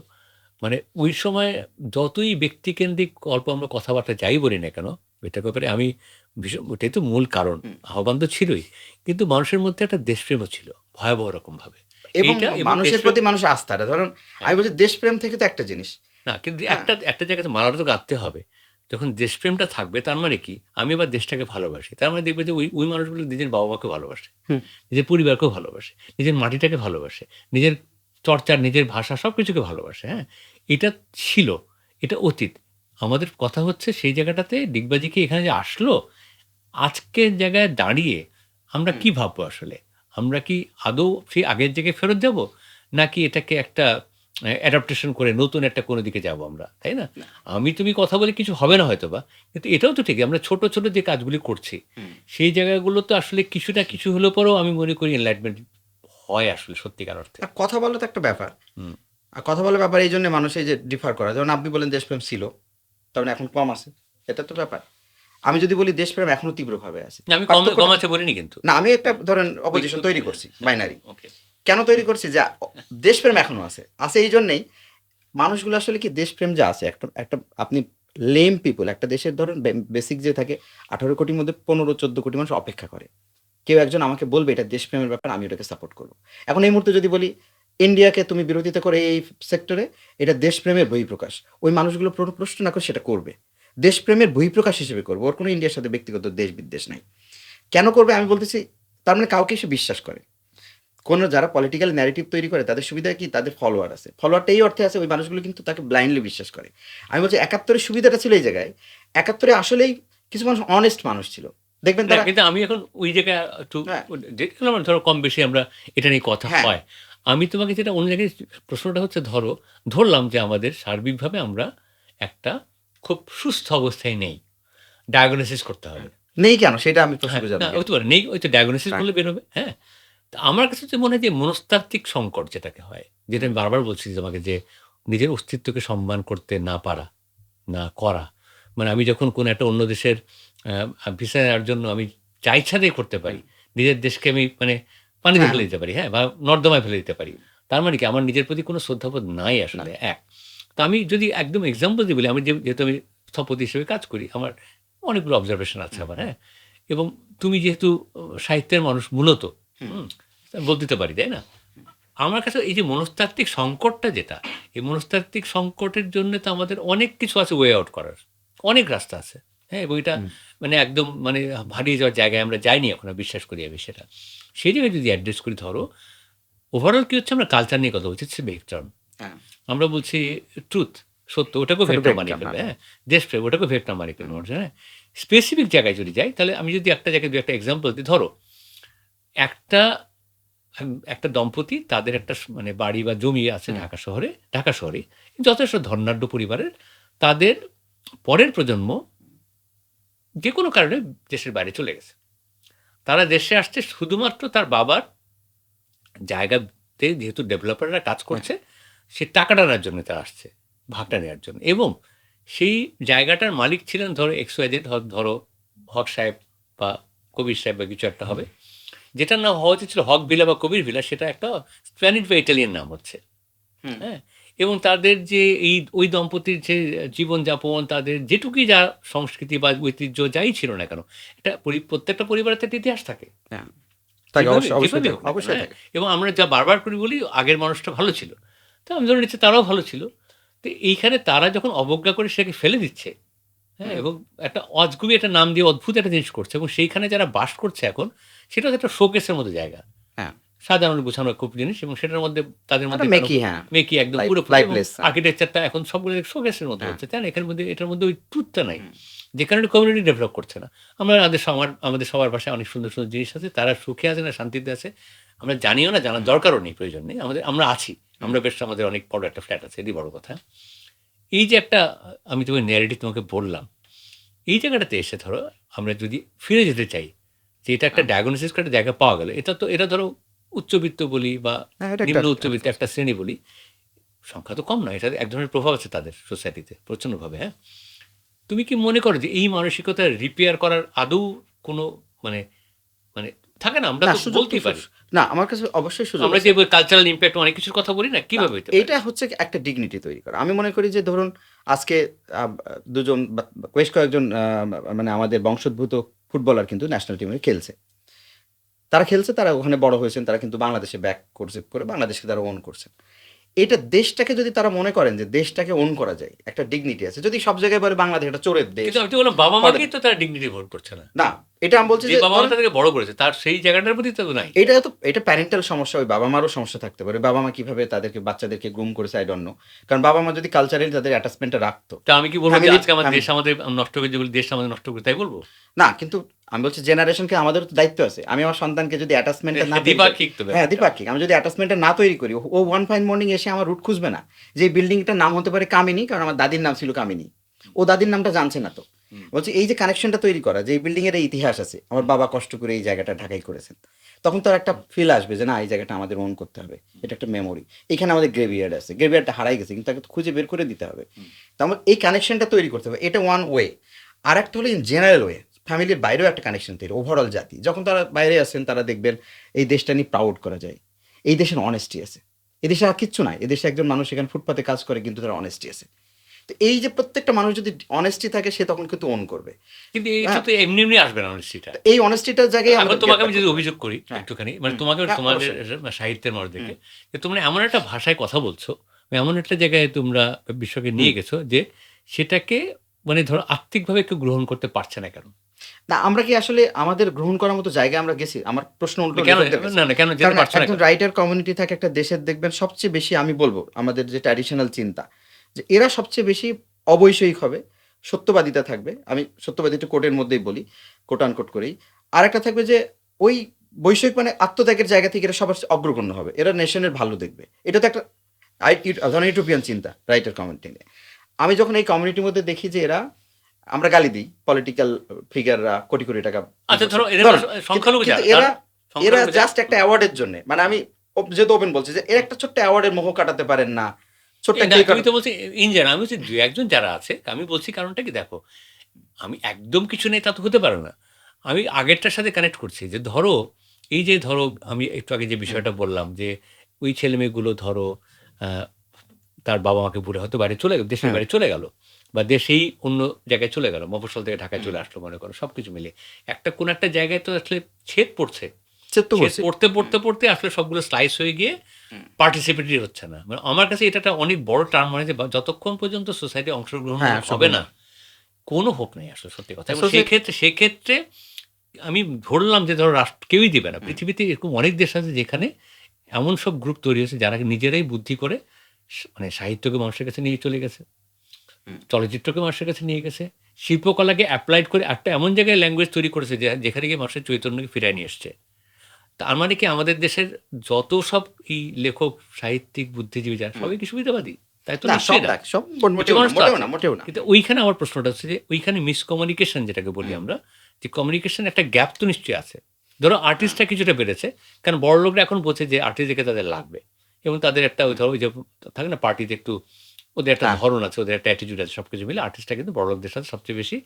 মানে ওই সময় যতই ব্যক্তিকেন্দ্রিক অল্প আমরা কথাবার্তা যাই বলি না কেন, এটার ব্যাপারে আমি ভীষণ, ওটাই তো মূল কারণ। হুম। আহ্বান তো ছিলই, কিন্তু মানুষের মধ্যে একটা দেশপ্রেমও ছিল ভয়াবহ রকমভাবে। এবং এইটা এবং মানুষের দেশপ্রেম, প্রতি মানুষের আস্থাটা, ধরুন আমি হ্যাঁ, বলছি দেশপ্রেম থেকে তো একটা জিনিস। না কিন্তু হ্যাঁ, একটা একটা জায়গাতে মারাত্মক আঁকতে হবে। যখন দেশপ্রেমটা থাকবে, তার মানে কি, আমি আবার দেশটাকে ভালোবাসি, তার মানে দেখবে যে ওই ওই মানুষগুলো নিজের বাবা মাকে ভালোবাসে, হুম, নিজের পরিবারকেও ভালোবাসে, নিজের মাটিটাকে ভালোবাসে, নিজের চর্চার, নিজের ভাষা সব কিছুকে ভালোবাসে। হ্যাঁ, এটা ছিল, এটা অতীত। আমাদের কথা হচ্ছে সেই জায়গাটাতে ডিগবাজি কি এখানে যে আসলো, আজকের জায়গায় দাঁড়িয়ে আমরা হুম। কি ভাববো আসলে? আমরা কি আদৌ সেই আগের জায়গায় ফেরত যাবো? নাকি এটাকে একটা অ্যাডাপ্টেশন করে নতুন একটা কোনো দিকে যাবো আমরা, তাই না? না, আমি তুমি কথা বলে কিছু হবে না হয়তোবা। কিন্তু এটাও তো ঠিক, আমরা ছোট, ছোট যে কাজগুলি করছি, হুম। সেই জায়গাগুলো তো আসলে কিছু না কিছু হলেও পরেও আমি মনে করি এনলাইটমেন্ট হয় আসলে সত্যিকার অর্থে। কথা বলা তো একটা ব্যাপার। হুম। আর কথা বলার ব্যাপার এই জন্য মানুষ এই যে ডিফার করা। যেমন আপনি বলেন দেশপ্রেম ছিল, তার মানে এখন কম আছে। এটা তো ব্যাপার। আমি যদি বলি দেশপ্রেম এখনো তীব্রভাবে আছে। না, আমি কম কম পার্থক্যটা, আছে বলিনি কিন্তু। না আমি একটা ধরেন ওই অপোজিশন ওই তৈরি করছি, হ্যাঁ, বাইনারি। ওকে। কেন তৈরি করছি? যে দেশপ্রেম এখনো আছে। আছে এই জন্যেই, মানুষগুলো আসলে কি দেশপ্রেম যে আছে, একটা একটা আপনি লেম পিপল, একটা দেশের ধরেন বেসিক যে থাকে 18 কোটির মধ্যে 15-14 কোটি মানুষ অপেক্ষা করে। কেউ একজন আমাকে বলবে এটা দেশপ্রেমের ব্যাপার, আমি ওটাকে সাপোর্ট করব। এখন এই মুহূর্তে যদি বলি ইন্ডিয়াকে তুমি বিরোধিতা করে এই সেক্টরে, এটা দেশপ্রেমের বহিঃপ্রকাশ। ওই মানুষগুলো প্রশ্ন না করে সেটা করবে। দেশপ্রেমের বহিঃপ্রকাশ হিসেবে করবে। ওর কোনো ইন্ডিয়ার সাথে ব্যক্তিগত দেশ-বিদ্বেষ নাই। কেন করবে আমি বলতেছি, তার মানে কাউকে সে বিশ্বাস করে। কোনো যারা পলিটিক্যাল ন্যারেটিভ তৈরি করে তাদের সুবিধা কি? তাদের ফলোয়ার আছে। ফলোয়ারটা এই অর্থে আছে, ওই মানুষগুলো কিন্তু তাকে ব্লাইন্ডলি বিশ্বাস করে। আমি বলছি ৭১ এর সুবিধাটা ছিল এই জায়গায়। ৭১ এ আসলেই কিছু মানুষ অনেস্ট মানুষ ছিল। দেখবেন না, তারা, কিন্তু আমি এখন ওই জায়গায় একটু হ্যাঁ, দেখলাম, ধরো কম বেশি আমরা এটা নিয়ে কথা হ্যাঁ, হয়। আমি তোমাকে যেটা অন্য জায়গায়, প্রশ্নটা হচ্ছে ধরলাম যে আমাদের সার্বিকভাবে আমরা একটা খুব সুস্থ অবস্থায় নেই। ডায়াগনোসিস করতে হবে। নেই কেন? সেটা আমি প্রশ্ন হ্যাঁ, করে না জানতে চাই। হতে পারে নেই, ওই তো ডায়াগনোসিস হ্যাঁ, করলে বের হবে। হ্যাঁ? তো আমার কাছে হচ্ছে মনে হয় যে মনস্তাত্ত্বিক সংকট যেটাকে হয়, যেটা হুম, আমি বারবার বলছি তোমাকে, যে নিজের অস্তিত্বকে সম্মান করতে না পারা, না করা। মানে আমি যখন কোনো একটা অন্য দেশের ভিসা নেওয়ার জন্য আমি যা ইচ্ছা তাই করতে হুম, পারি। নিজের দেশকে আমি মানে পানিতে হ্যাঁ, ফেলে দিতে পারি, হ্যাঁ? বা নর্দমায় ফেলে দিতে পারি। তার মানে কি আমার নিজের প্রতি কোনো শ্রদ্ধাবোধ নাই না, আসলে, ১। তো আমি যদি একদম এক্সাম্পল দিয়ে বলি, আমি যেহেতু আমি স্থপতি হিসেবে কাজ করি, আমার অনেকগুলো অবজারভেশন আছে হুম, আমার, হ্যাঁ? এবং তুমি যেহেতু সাহিত্যের মানুষ মূলত, হুম, হুম? বলতে তো পারি, তাই না? আমার কাছে এই যে মনস্তাত্ত্বিক সংকটটা যেটা, এই মনস্তাত্ত্বিক সংকটের জন্য তো আমাদের অনেক কিছু আছে ওয়ে আউট করার। অনেক রাস্তা আছে। হ্যাঁ? এবং এটা হুম, মানে একদম মানে হারিয়ে যাওয়ার জায়গায় আমরা যাইনি এখনো, বিশ্বাস করি আমি সেটা। সেই জায়গায় যদি অ্যাড্রেস করি, ধরো ওভারঅল কি হচ্ছে, আমরা কালচার নিয়ে কথা বলছি, ইটস এ বিগ টার্ম। হ্যাঁ, আমরা বলছি ট্রুথ, সত্য, ওটাকেও ছোট ভেক্টর বানিয়ে ব্রেকটা, ফেলবে, হ্যাঁ, হ্যাঁ? দেশপ্রেম, ওটাকেও ভেক্টর বানিয়ে ফেলবে হুম, মানুষ, হ্যাঁ? স্পেসিফিক জায়গায় যদি যাই, তাহলে আমি যদি একটা জায়গায় ২-১ টা এক্সাম্পল দিই, ধরো একটা একটা দম্পতি, তাদের একটা মানে বাড়ি বা জমি আছে হুম, ঢাকা শহরে যথেষ্ট ধনাঢ্য পরিবারের। তাদের পরের প্রজন্ম যে কোনো কারণে দেশের বাইরে চলে গেছে। তারা দেশে আসছে শুধুমাত্র তার বাবার জায়গাতে, যেহেতু ডেভেলপাররা কাজ হ্যাঁ, করছে, সে টাকাটা নেওয়ার জন্য তারা আসছে, ভাগটা নেওয়ার জন্য। এবং সেই জায়গাটার মালিক ছিলেন ধরো XYZ, ধরো হক সাহেব বা কবির সাহেব বা কিছু একটা হবে। যেটার নাম হওয়া উচিত ছিল হক ভিলা বা কবির ভিলা, সেটা একটা স্প্যানিশ বা ইটালিয়ান নাম হচ্ছে। হুম, হ্যাঁ? এবং তাদের যে ওই দম্পতির যে জীবনযাপন, তাদের যেটুকুই যা সংস্কৃতি বা ঐতিহ্য যাই ছিল না কেন, এটা প্রত্যেকটা পরিবারের তো একটা ইতিহাস থাকে। হ্যাঁ। থাকে, যেভাবে অবশ্যই, অবশ্যই যেভাবেই থাকে, হোক না কেন, অবশ্যই হ্যাঁ? থাকে। এবং আমরা যা বারবার করে বলি, আগের মানুষটা ভালো ছিল। তো আমি ধরে নিচ্ছি তারাও ভালো ছিল। তো এইখানে তারা যখন অবজ্ঞা করে সেটাকে ফেলে দিচ্ছে, হ্যাঁ? হুম, এবং একটা অজগবি একটা নাম দিয়ে অদ্ভুত একটা জিনিস করছে, এবং সেইখানে যারা বাস করছে এখন, সেটা হচ্ছে একটা শোকেসের মতো জায়গা। হ্যাঁ, সাজানো গোছানো খুব জিনিস, এবং সেটার মধ্যে তাদের একটা মধ্যে মেকি, হ্যাঁ, মেকি একদম পুরোপুরি, এবং লাইফলেস, হ্যাঁ, আর্কিটেকচারটা এখন সবগুলো শোকেসের মধ্যে হ্যাঁ, হচ্ছে, তাই না? এটার মধ্যে ওই ট্রুথটা নাই, হুম, যে কারণে কমিউনিটি ডেভেলপ করছে না। আমাদের সবার পাশে অনেক সুন্দর সুন্দর জিনিস আছে, তারা সুখে আছে না শান্তিতে আছে আমরা জানিও না, জানার দরকারও নেই, প্রয়োজন নেই। আমরা আছি, আমরা বেশ, আমাদের অনেক বড় একটা ফ্ল্যাট আছে, এটি বড় কথা। এই যে একটা আমি তোমাকে ন্যারেটিভ তোমাকে বললাম, এই জায়গাটাতে এসে ধরো আমরা যদি ফিরে যেতে চাই, যে এটা একটা হ্যাঁ, ডায়াগনোসিস করে জায়গা পাওয়া গেল, এটা ধরো উচ্চবিত্ত বলি বা হ্যাঁ, এটা একটা নিম্ন উচ্চবিত্ত একটা শ্রেণী বলি, সংখ্যা তো কম নয়, এটা এক ধরনের প্রভাব আছে তাদের সোসাইটিতে প্রচণ্ডভাবে। হ্যাঁ, তুমি কি মনে করো যে এই মানসিকতা রিপেয়ার করার আদৌ কোনো মানে মানে থাকে না, আমরা না তো সুযোগ তো বলতেই পারি, না, আমার কাছে অবশ্যই সুযোগ আমরা আছে। যে কালচারাল ইম্প্যাক্ট অনেক কিছুর কথা বলি না, না, কিভাবে হইতে পারে? এইটা হচ্ছে একটা ডিগনিটি তৈরি করা। আমি মনে করি যে ধরুন আজকে আ ২ জন বা বেশ কয়েকজন মানে আমাদের বংশোদ্ভূত ফুটবলার কিন্তু ন্যাশনাল টিমে খেলছে। তারা খেলছে, তারা ওখানে বড় হয়েছেন, তারা কিন্তু বাংলাদেশে ব্যাক করছে করে বাংলাদেশকে তারা ওন করছেন। এটা দেশটাকে যদি তারা মনে করেন যে দেশটাকে ওন করা যায়, একটা ডিগনিটি আছে। যদি সব জায়গায় বলে বাংলাদেশ একটা চোরের দেশ, কিন্তু আমি তো বললাম বাবা ফরেন মাকেই তো তারা ডিগনিটি ভোট করছে না, না, এটা আমি বলছি যে যে বাবা মা ধরেন তাদেরকে বড় করেছে তার সেই জায়গাটার প্রতি তো নাই। এটা প্যারেন্টাল সমস্যা, ওই বাবা-মারও সমস্যা থাকতে পারে। বাবা-মা কিভাবে তাদেরকে বাচ্চাদেরকে গ্রুম করেছে I don't know. কারণ বাবা-মা যদি কালচারালি তাদের অ্যাটাচমেন্টটা রাখতো। তা আমি কি বলবো যে ফ্যামিলি আজকে আমার ফ্যামি দেশ আমাদের নষ্ট করে, যেগুলো দেশ আমাদের নষ্ট করে, তাই বলবো? না, কিন্তু আমি বলছি জেনারেশনকে আমাদেরও তো দায়িত্ব আছে। আমি আমার সন্তানকে যদি অ্যাটাচমেন্টটা না তৈরি করি, দ্বিপাক্ষিক তো হ্যাঁ, ব্যাপারটা। দ্বিপাক্ষিক। আমি যদি অ্যাটাচমেন্টটা না তৈরি করি, ও ওয়ান ফাইন মর্নিং এসে আমার রুট খুঁজবে না। যে এই বিল্ডিংটার নাম হতে পারে কামিনী, কারণ আমার দাদির নাম ছিল কামিনী। ও দাদির নামটা জানছে না তো। হুম। বলছি এই যে কানেকশনটা তৈরি করা, যে এই বিল্ডিং এর এই ইতিহাস আছে। আমার বাবা কষ্ট করে এই জায়গাটা ঢাকাই করেছেন। তখন তার একটা ফিল আসবে যে না, এই জায়গাটা আমাদের ওন করতে হবে। এটা একটা মেমোরি। এখানে আমাদের গ্রেভিয়ার্ড আছে। গ্রেভিয়ার্ডটা হারাই গেছে, কিন্তু তাকে তো খুঁজে বের করে দিতে হবে। তো আমার এই কানেকশনটা তৈরি করতে হবে। এটা ওয়ান ওয়ে। আরেকটা হলো ইন জেনারেল ওয়ে। ফ্যামিলির বাইরেও একটা কানেকশন তৈরি, ওভারঅল জাতি। যখন তারা বাইরে আসেন, তারা দেখবেন এই দেশটা নিয়ে প্রাউড করা যায়। এই দেশের অনেস্টি আছে। এদেশে আর কিচ্ছু নাই। এদেশে একজন মানুষ এখানে ফুটপাতে কাজ করে, কিন্তু তার অনেস্টি আছে। তো এই যে প্রত্যেকটা মানুষ যদি অনেস্টি থাকে, সে তখন কিন্তু ওন করবে। কিন্তু এটা হ্যাঁ? তো এমনি এমনি আসবে না অনেস্টিটা। তো এই অনেস্টিটার জায়গায় এখন আমাদের তোমাকে গেটটা আমি যদি করতে হবে। অভিযোগ করি হ্যাঁ, একটুখানি, মানে হুম, তোমাকে, হ্যাঁ, তোমাদের অবশ্যই। সাহিত্যের মানুষ হুম, দেখে, যে তোমরা এমন একটা ভাষায় কথা বলছো, এমন একটা জায়গায় তোমরা বিশ্বকে হুম। নিয়ে গেছো, যে সেটাকে মানে ধরো আত্মিকভাবে কেউ গ্রহণ করতে পারছে না কেন? না, আমরা কি আসলে আমাদের গ্রহণ করার মতো জায়গায় আমরা গেছি? আমার প্রশ্ন উল্টো কেন, লেখকদের কাছে। না না, কেন যেতে কারণ পারছো না একজন কেন? রাইটার কমিউনিটি থাকে একটা দেশের, দেখবেন সবচেয়ে বেশি, আমি বলব আমাদের যে ট্র্যাডিশনাল চিন্তা, যে এরা সবচেয়ে বেশি অবৈষয়িক হবে, সত্যবাদিতা থাকবে। আমি সত্যবাদিতা কোটের মধ্যেই বলি, কোট আনকোট করেই। আরেকটা থাকবে যে ওই বৈষয়িক মানে আত্মত্যাগের জায়গা থেকে এরা সবার চেয়ে অগ্রগণ্য হবে। এরা নেশনের ভালো দেখবে। এটা তো একটা ধরেন ইউটোপিয়ান চিন্তা রাইটার কমিউনিটি নিয়ে। আমি যখন এই কমিউনিটির মধ্যে দেখি যে এরা, আমরা গালি দিই পলিটিক্যাল ফিগাররা কোটি কোটি টাকা আচ্ছা ধরো এরা ধরেন, সংখ্যালঘু কিন্তু যারা, এরা এরা সংখ্যালঘু যারা, জাস্ট একটা অ্যাওয়ার্ডের জন্য, মানে আমি যেহেতু ওপেন বলছি যে এর একটা ছোট্ট অ্যাওয়ার্ডের মোহ কাটাতে পারেন না, ছোট্ট না একটা তুমি তো বলছি ইন জেনারেল, আমি বলছি দু একজন যারা আছে, আমি বলছি কারণটা কি দেখো, আমি একদম কিছু নেই তা তো হতে পারে না। আমি আগেরটার সাথে কানেক্ট করছি, যে ধরো এই যে ধরো আমি একটু আগে যে বিষয়টা বললাম, যে ওই ছেলেমেয়েগুলো ধরো আহ, তার বাবা মাকে ভুলে হয়তো বাইরে চলে গেল, দেশের হ্যাঁ, বাইরে চলে গেল, বা দেশেই অন্য জায়গায় চলে গেল, মফস্বল থেকে ঢাকায় চলে আসলো, মনে করো সব কিছু মিলে একটা কোন একটা জায়গায় তো আসলে ছেদ পড়ছে, সে তো ছেদ বলছি। পড়তে পড়তে পড়তে আসলে সবগুলো স্লাইস হয়ে গিয়ে পার্টিসিপেটরি হচ্ছে না। মানে আমার কাছে এটা একটা অনেক বড় টার্ম, মানে যে যতক্ষণ পর্যন্ত সোসাইটি অংশগ্রহণ হ্যাঁ, হবে না, কোনো হোপ নেই আসলে, সত্যি কথা। এবং সেক্ষেত্রে আমি ধরলাম যে ধরো রাষ্ট্র কেউই দিবে না, পৃথিবীতে এরকম অনেক দেশ আছে যেখানে এমন সব গ্রুপ তৈরি হয়েছে যারা নিজেরাই বুদ্ধি করে মানে সাহিত্যকে মানুষের কাছে নিয়ে চলে গেছে, চলচ্চিত্রকে মানুষের কাছে নিয়ে গেছে, শিল্পকলাকে অ্যাপ্লাইড করে একটা এমন জায়গায় ল্যাঙ্গুয়েজ তৈরি করেছে যেখানে গিয়ে মানুষের চৈতন্যকে ফিরিয়ে নিয়ে এসছে। তার মানে কি আমাদের দেশের যত সব এই লেখক, সাহিত্যিক, বুদ্ধিজীবী যারা, সবাই কি সুবিধাবাদী? তাই তো না, সব নিশ্চয়ই না। রাখ, সব কিছু মোটেও না, মানুষ তো মোটেও আছে। না, মোটেও না। কিন্তু ওইখানে আমার প্রশ্নটা হচ্ছে যে ওইখানে মিসকমিউনিকেশন যেটাকে বলি আমরা, যে কমিউনিকেশন একটা গ্যাপ তো নিশ্চয়ই আছে। ধরো আর্টিস্টটা কিছুটা বেড়েছে, কারণ বড় লোকরা এখন বলছে যে আর্টিস্ট দেখে তাদের লাগবে, এবং তাদের একটা ওই ধরো ওই যে থাকে না পার্টিতে একটু ওদের একটা হ্যাঁ, ধরন আছে, ওদের একটা অ্যাটিটিউড আছে, সব কিছু মিলে আর্টিস্টটা কিন্তু বড় লোকদের সাথে সবচেয়ে বেশি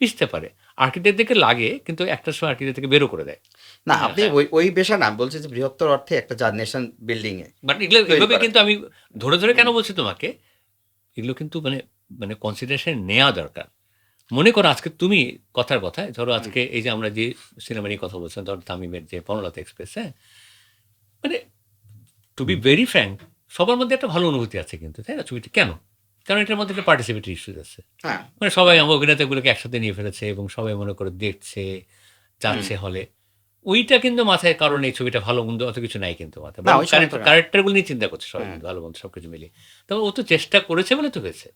মিশতে পারে। আর্কিটেক্ট দেখে লাগে, কিন্তু একটার সময় আর্কিটেক্ট থেকে বেরো করে দেয়। না, হ্যাঁ, আপনি হ্যাঁ। ওই ওই পেশা না, আমি বলছি যে বৃহত্তর অর্থে একটা নেশন বিল্ডিং এ বাট এগুলো তৈরি এভাবে করা। কিন্তু আমি ধরে ধরে কেন বলছি তোমাকে, এগুলো কিন্তু মানে মানে কনসিডারেশন নেওয়া দরকার। মনে করো আজকে তুমি কথার কথায় ধরো আজকে এই যে আমরা যে সিনেমা নিয়ে কথা বলছিলাম, ধরো তামিমের যে বনলতা এক্সপ্রেস, হ্যাঁ, মানে টু বি ভেরি ফ্র্যাঙ্ক, সবার মধ্যে একটা ভালো অনুভূতি আছে কিন্তু, তাই না? ছবিটি কেন? কারণ এটার মধ্যে একটা পার্টিসিপেটরি ইস্যুস আছে, হ্যাঁ, মানে সবাই আমার অভিনেতাগুলোকে একসাথে নিয়ে ফেলেছে এবং সবাই মনে করে দেখছে, যাচ্ছে হলে। ওইটা কিন্তু মাথায়, কারণ এই ছবিটা ভালো মন্দ অত কিছু নাই কিন্তু মাথায়, না ওই সময় তো না। ক্যারেক্টারগুলো নিয়ে চিন্তা করছে সবাই, হুম। কিন্তু ভালো মন্দ সবকিছু মিলিয়ে। তবে ও তো চেষ্টা করেছে বলে তো হয়েছে।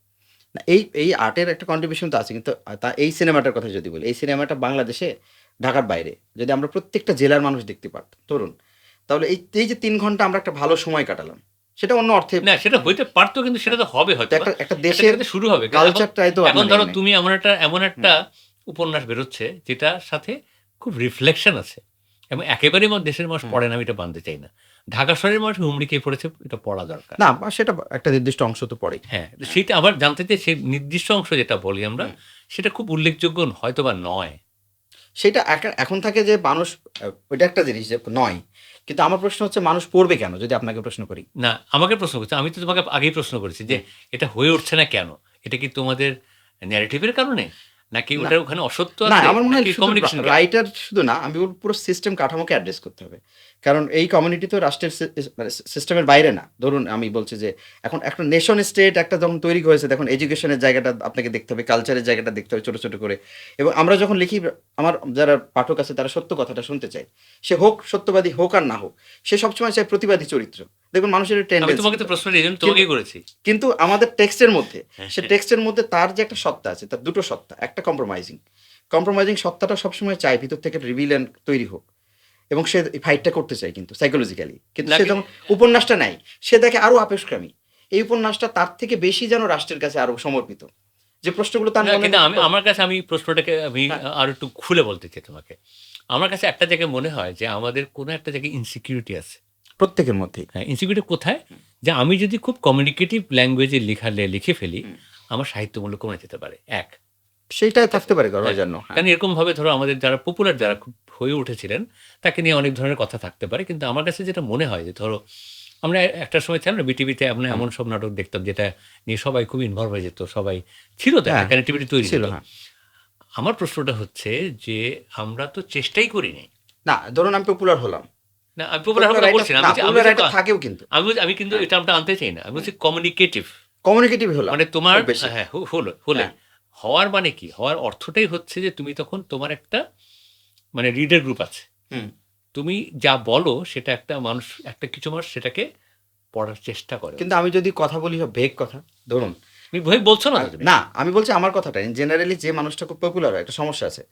না, এই আর্টের একটা কন্ট্রিবিউশন তো আছে, কিন্তু তা এই সিনেমাটার কথা যদি বলি, এই সিনেমাটা বাংলাদেশে, ঢাকার বাইরে যদি আমরা প্রত্যেকটা জেলার মানুষ দেখতে পারতাম তরুণ, তাহলে এই যে ৩ ঘন্টা আমরা একটা ভালো সময় কাটালাম, সেটা অন্য অর্থে না সেটা হইতে পারতো, কিন্তু সেটা তো হবে হয়তো বা। একটা একটা দেশের কিন্তু শুরু হবে। কালচারটাই তো এখন মানে ধরো মানে তুমি এমন একটা উপন্যাস বেরোচ্ছে যেটার সাথে খুব রিফ্লেকশন আছে, এবং একেবারেই আমার দেশের মানুষ হুম। পড়ে না, আমি এটা মানতে চাই না। ঢাকা শহরের মানুষ হুমড়ি খেয়ে পড়েছে, এটা পড়া দরকার। না, সেটা একটা নির্দিষ্ট অংশ তো পড়েই। হ্যাঁ, সেইটা আবার জানতে চাই, সেই নির্দিষ্ট অংশ যেটা বলি আমরা, হুম। সেটা খুব উল্লেখযোগ্য হয়তো বা নয়। সেটা এখন থাকে যে মানুষ, ওইটা একটা জিনিস যে নয়। কিন্তু আমার প্রশ্ন হচ্ছে মানুষ পড়বে কেন? যদি আপনাকে প্রশ্ন করি। না, আমাকে প্রশ্ন করছে, আমি তো তোমাকে আগেই প্রশ্ন করেছি যে এটা হয়ে উঠছে না কেন? এটা কি তোমাদের ন্যারেটিভের কারণে? নাকি না, ওটার ওখানে অসত্য না আছে? আমার মনে হয় নাকি শুধু কমিউনিকেশন গ্যাপ? রাইটার শুধু না, আমি বলব পুরো সিস্টেম কাঠামোকে অ্যাড্রেস করতে হবে। কারণ এই কমিউনিটি তো রাষ্ট্রের মানে সিস্টেমের বাইরে না। ধরুন আমি বলছি যে এখন একটা নেশন স্টেট একটা যখন তৈরি হয়েছে, তখন এডুকেশনের জায়গাটা আপনাকে দেখতে হবে, কালচারের জায়গাটা দেখতে হবে ছোট, ছোট করে। এবং আমরা যখন লিখি, আমার যারা পাঠক আছে তারা সত্য কথাটা শুনতে চায়। সে হোক সত্যবাদী হোক আর না হোক, সে সবসময় চায় প্রতিবাদী চরিত্র। দেখুন মানুষের আমি টেন্ডেন্সি তোমাকে তো প্রশ্নটা এইজন্য তোমাকেই করেছি। কিন্তু আমাদের টেক্সটের মধ্যে, হ্যাঁ, সে টেক্সটের মধ্যে তার যে একটা সত্তা আছে, তার দুটো সত্তা, একটা কম্প্রোমাইজিং সত্তাটা সবসময় চায় ভিতর থেকে রিভিলেন্ট তৈরি হোক, এবং সে ফাইটটা করতে চায় কিন্তু সাইকোলজিক্যালি। কিন্তু সে নাকি যখন উপন্যাসটা নেয়, সে দেখে আরো আপেক্ষামী, এই উপন্যাসটা তার থেকে বেশি যেন রাষ্ট্রের কাছে আরো সমর্পিত, যে প্রশ্নগুলো তার না, মনে কিন্তু আমার কাছে, আমি প্রশ্নটাকে আমি হ্যাঁ, আরো একটু খুলে বলতে চাই তোমাকে। আমার কাছে একটা জায়গায় মনে হয় যে আমাদের কোনো একটা জায়গায় ইনসিকিউরিটি আছে। প্রত্যেকের মধ্যেই। হ্যাঁ, ইনসিকিউরিটি কোথায়? যে আমি যদি খুব কমিউনিকেটিভ ল্যাঙ্গুয়েজে লিখে ফেলি, হুম। আমার সাহিত্যমূল্য কমে যেতে পারে। এক। সেইটাই ঠিক আছে? থাকতে পারে হ্যাঁ, গর্বের জন্য। হ্যাঁ। কারণ এরকমভাবে ধরো আমাদের যারা পপুলার, যারা খুব হয়ে উঠেছিলেন, তাকে নিয়ে অনেক ধরনের কথা থাকতে পারে। কিন্তু আমার কাছে যেটা মনে হয় যে ধরো আমরা একটা সময় ছিলাম না বিটিভিতে, আমরা হুম। এমন সব নাটক দেখতাম যেটা নিয়ে সবাই খুব ইনভলভ হয়ে যেত। সবাই ছিল তো, একটা হ্যাঁ, কানেক্টিভিটি তৈরি ছিল। হতো। হ্যাঁ। আমার প্রশ্নটা হচ্ছে যে আমরা তো চেষ্টাই করিনি। না, ধরুন আমি পপুলার হলাম। না, আমি পপুলার পপুলার হওয়ার কথা রাইটার বলছি না। না, আমি পপুলার রাইটার থাকেও কিন্তু। আমি কিন্তু হ্যাঁ। এটা আমরা আনতে চাই না। আমি বলছি কমিউনিকেটিভ। কমিউনিকেটিভ হলাম মানে তোমার খুব বেশি। হ্যাঁ, হলে হ্যাঁ। হওয়ার মানে কি? হওয়ার অর্থটাই হচ্ছে যে তুমি তখন তোমার একটা মানে রিডার গ্রুপ আছে। হুম। তুমি যা বলো সেটা একটা কিছু মানুষ সেটাকে পড়ার চেষ্টা করে। কিন্তু আমি যদি কথা বলি সব ভেগ কথা, ধরুন তুমি ভয় বলছো না তো তুমি? না, আমি বলছি আমার কথাটা জেনারেলি যে মানুষটা খুব পপুলার হয় একটা সমস্যা আছে।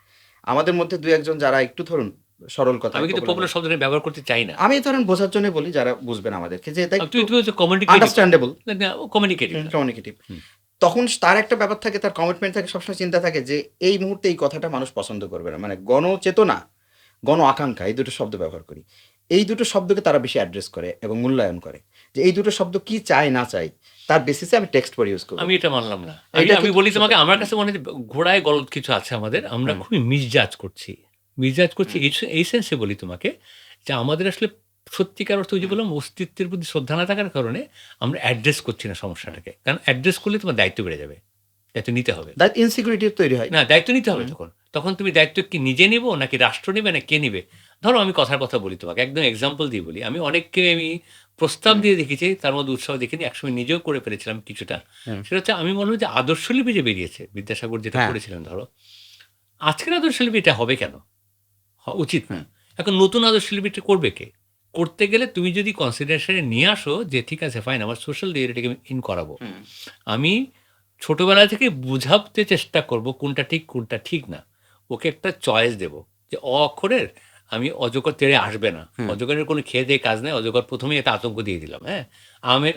আমাদের মধ্যে ২-১ জন যারা একটু ধরুন সরল কথায় আমি কিন্তু popular পপুলার হয়। শব্দটা ব্যবহার করতে চাই না। আমি ধরেন বোঝার জন্য বলি, যারা বুঝবেন আমাদেরকে, যে এটা একটু তুমি হচ্ছে কমিউনিকেটিভ। আন্ডারস্ট্যান্ডেবল, না, কমিউনিকেটিভ না। কমিউনিকেটিভ। হুম। তখন তার একটা ব্যাপার থাকে, তার কমিটমেন্ট থাকে, সবসময় চিন্তা থাকে যে এই মুহূর্তে এই কথাটা মানুষ পছন্দ করবে না। মানে গণচেতনা, গণ আকাঙ্ক্ষা, এই দুটো শব্দ ব্যবহার করি। এই দুটো শব্দকে তারা বেশি অ্যাড্রেস করে এবং মূল্যায়ন করে। যে এই দুটো শব্দ কি চায় না চায়, তার বেসিসে আমি টেক্সট পড়ে ইউজ করব। আমি এটা মানলাম না। এইটা আমি কিন্তু বলি তোমাকে, সত্য। আমার কাছে মনে হয় যে ঘোড়ায় গলদ কিছু আছে আমাদের। আমরা হুম। খুবই মিসজাজ করছি। এই সেন্সে বলি তোমাকে যে আমাদের আসলে সত্যিকার অর্থে ওই যে বললাম, অস্তিত্বের প্রতি শ্রদ্ধা না থাকার কারণে আমরা অ্যাড্রেস করছি না সমস্যাটাকে। কারণ অ্যাড্রেস করলে তোমার দায়িত্ব বেড়ে যাবে। দায়িত্ব নিতে হবে। দ্যাট ইনসিকিউরিটি তৈরি হয়। না, দায়িত্ব নিতে হবে হুম। তখন। তখন তুমি দায়িত্ব কি নিজে নিবো নাকি রাষ্ট্র নিবে না কে নিবে? ধরো আমি কথার কথা বলি তোমাকে, একদম এক্সাম্পল দিয়ে বলি। আমি অনেককে প্রস্তাব হুম। দিয়ে দেখেছি, তার মধ্যে উৎসাহ দেখিনি। একসময় নিজেও করে ফেলেছিলাম কিছুটা। হুম। সেটা হচ্ছে, আমি মনে হয় যে আদর্শলিপি যে বেরিয়েছে, বিদ্যাসাগর যেটা হ্যাঁ। করেছিলেন ধরো, আজকের আদর্শলিপি এটা হবে কেন? উচিত না। হুম। এখন নতুন আদর্শলিপিটা করবে কে? করতে গেলে তুমি যদি কনসিডারেশনে নিয়ে আসো যে ঠিক আছে ফাইন, আমার সোশ্যাল রিয়েলিটিকে আমি ইন করাবো। হুম। আমি ছোটবেলা থেকে বুঝাতে চেষ্টা করব কোনটা ঠিক কোনটা ঠিক না। ওকে একটা চয়েস দেব যে অক্ষরের আমি অজগর তেড়ে আসবে না। হুম। অজগরের কোনো খেয়ে দেয়ে কাজ নাই। অজগর প্রথমেই একটা আতঙ্ক দিয়ে দিলাম। হ্যাঁ?